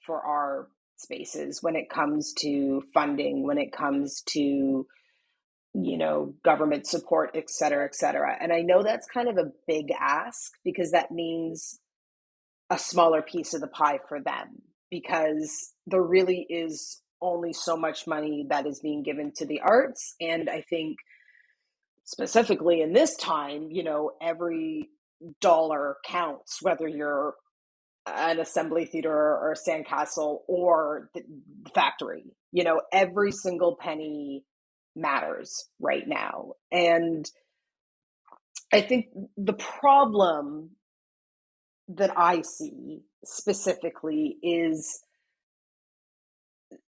for our spaces when it comes to funding, when it comes to, government support, et cetera, et cetera. And I know that's kind of a big ask because that means a smaller piece of the pie for them, because there really is only so much money that is being given to the arts. And I think specifically in this time, every dollar counts, whether you're an assembly theater or a sandcastle or the factory. Every single penny matters right now. And I think the problem that I see specifically is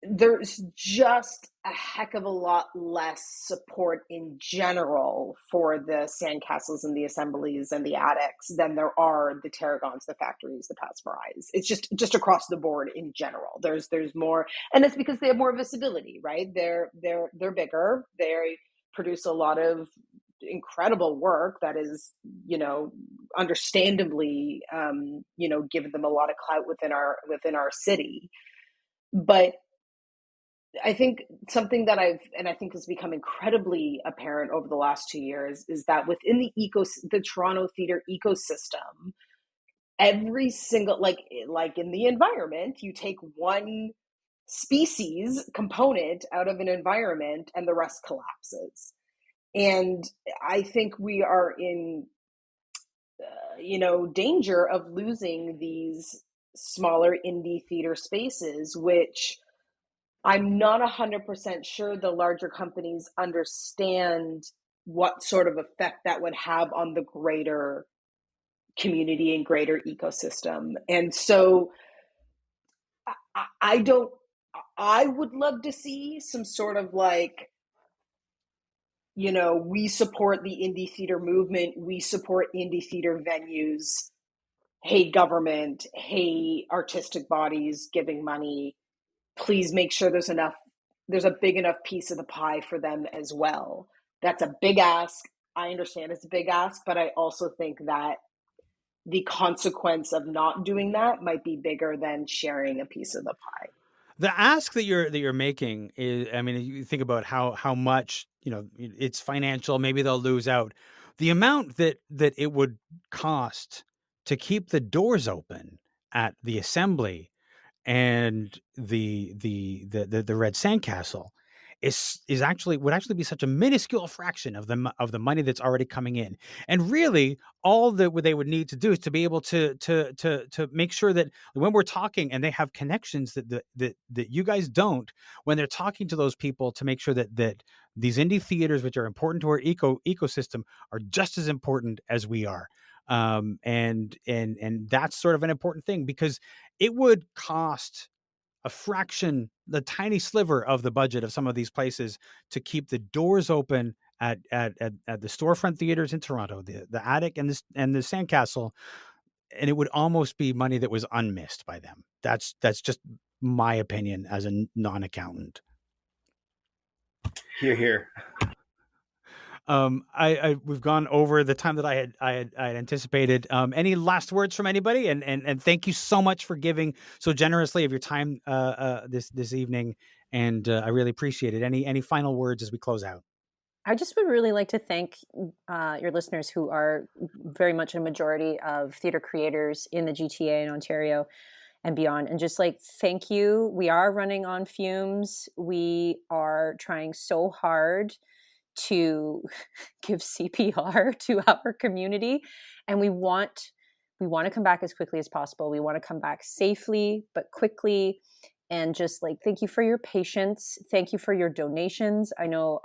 there's just a heck of a lot less support in general for the sandcastles and the assemblies and the attics than there are the tarragons, the factories, the Pats Marais. It's just across the board in general. There's more, and it's because they have more visibility, right? They're bigger. They produce a lot of incredible work that is, understandably, given them a lot of clout within our city. But I think something that I think has become incredibly apparent over the last 2 years is that within the Toronto theater ecosystem, every single, like in the environment, you take one species component out of an environment and the rest collapses. And I think we are in, danger of losing these smaller indie theater spaces, which I'm not 100% sure the larger companies understand what sort of effect that would have on the greater community and greater ecosystem. And so I would love to see some sort of we support the indie theater movement, we support indie theater venues. Hey, government, hey, artistic bodies giving money, please make sure there's a big enough piece of the pie for them as well. That's a big ask. I understand it's a big ask, but I also think that the consequence of not doing that might be bigger than sharing a piece of the pie. The ask that you're making is, I mean, you think about how much, it's financial, maybe they'll lose out. The amount that it would cost to keep the doors open at the assembly and the RED Sandcastle would actually be such a minuscule fraction of the money that's already coming in. And really, all that they would need to do is to be able to make sure that when we're talking, and they have connections that you guys don't, when they're talking to those people, to make sure that these indie theaters, which are important to our ecosystem, are just as important as we are. And that's sort of an important thing, because it would cost a fraction, the tiny sliver of the budget of some of these places, to keep the doors open at the storefront theaters in Toronto, the attic and the Sandcastle, and it would almost be money that was unmissed by them. That's just my opinion as a non-accountant. Here. We've gone over the time that I had anticipated. Any last words from anybody? And thank you so much for giving so generously of your time this evening, and I really appreciate it. Any final words as we close out? I just would really like to thank your listeners, who are very much a majority of theater creators in the GTA and Ontario and beyond, and just thank you. We are running on fumes. We are trying so hard to give CPR to our community, and we want to come back as quickly as possible. We want to come back safely but quickly, and just thank you for your patience. Thank you for your donations. I know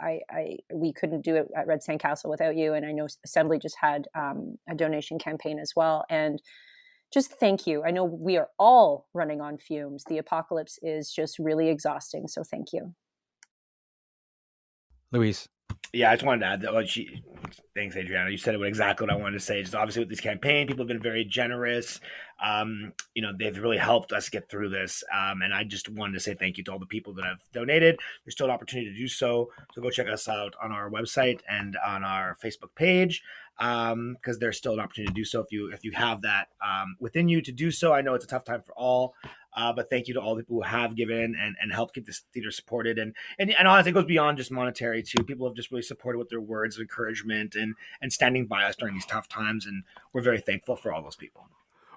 we couldn't do it at RED Sandcastle without you, and I know Assembly just had a donation campaign as well. And just thank you. I know we are all running on fumes. The apocalypse is just really exhausting, so thank you. Louise. Yeah, I just wanted to add that. Thanks, Adriana. You said exactly what I wanted to say. Just obviously with this campaign, people have been very generous. They've really helped us get through this. And I just wanted to say thank you to all the people that have donated. There's still an opportunity to do so. So go check us out on our website and on our Facebook page, because there's still an opportunity to do so if you have that within you to do so. I know it's a tough time for all. But thank you to all the people who have given and helped keep this theater supported. And honestly, it goes beyond just monetary too. People have just really supported with their words of encouragement and standing by us during these tough times. And we're very thankful for all those people.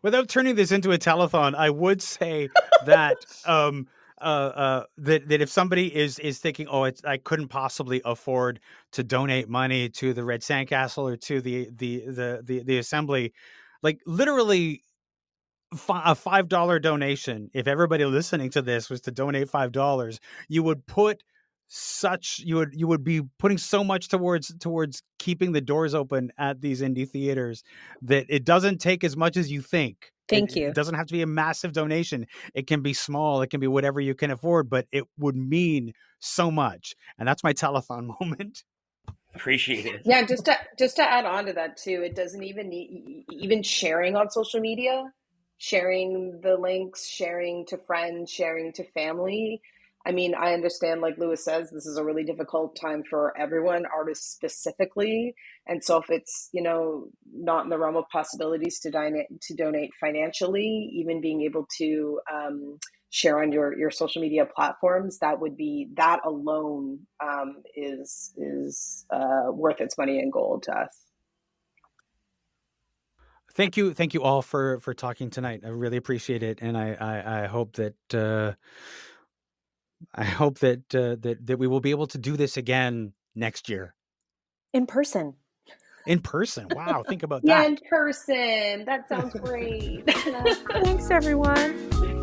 Without turning this into a telethon, I would say that that if somebody is thinking, oh, I couldn't possibly afford to donate money to the Red Sandcastle or to the assembly, like literally a $5 donation, if everybody listening to this was to donate $5, you would be putting so much towards keeping the doors open at these indie theaters, that it doesn't take as much as you think. Thank you. It doesn't have to be a massive donation. It can be small. It can be whatever you can afford, but it would mean so much. And that's my telethon moment. Appreciate it. Yeah, just to add on to that too, it doesn't even need even sharing on social media, sharing the links, sharing to friends, sharing to family. I mean, I understand, like Lewis says, this is a really difficult time for everyone, artists specifically. And so if it's, not in the realm of possibilities to donate financially, even being able to share on your social media platforms, that alone is worth its money in gold to us. Thank you all for talking tonight. I really appreciate it, and I hope that that we will be able to do this again next year In person. In person. Wow, think about Yeah, that. in person. That sounds great. Thanks, everyone.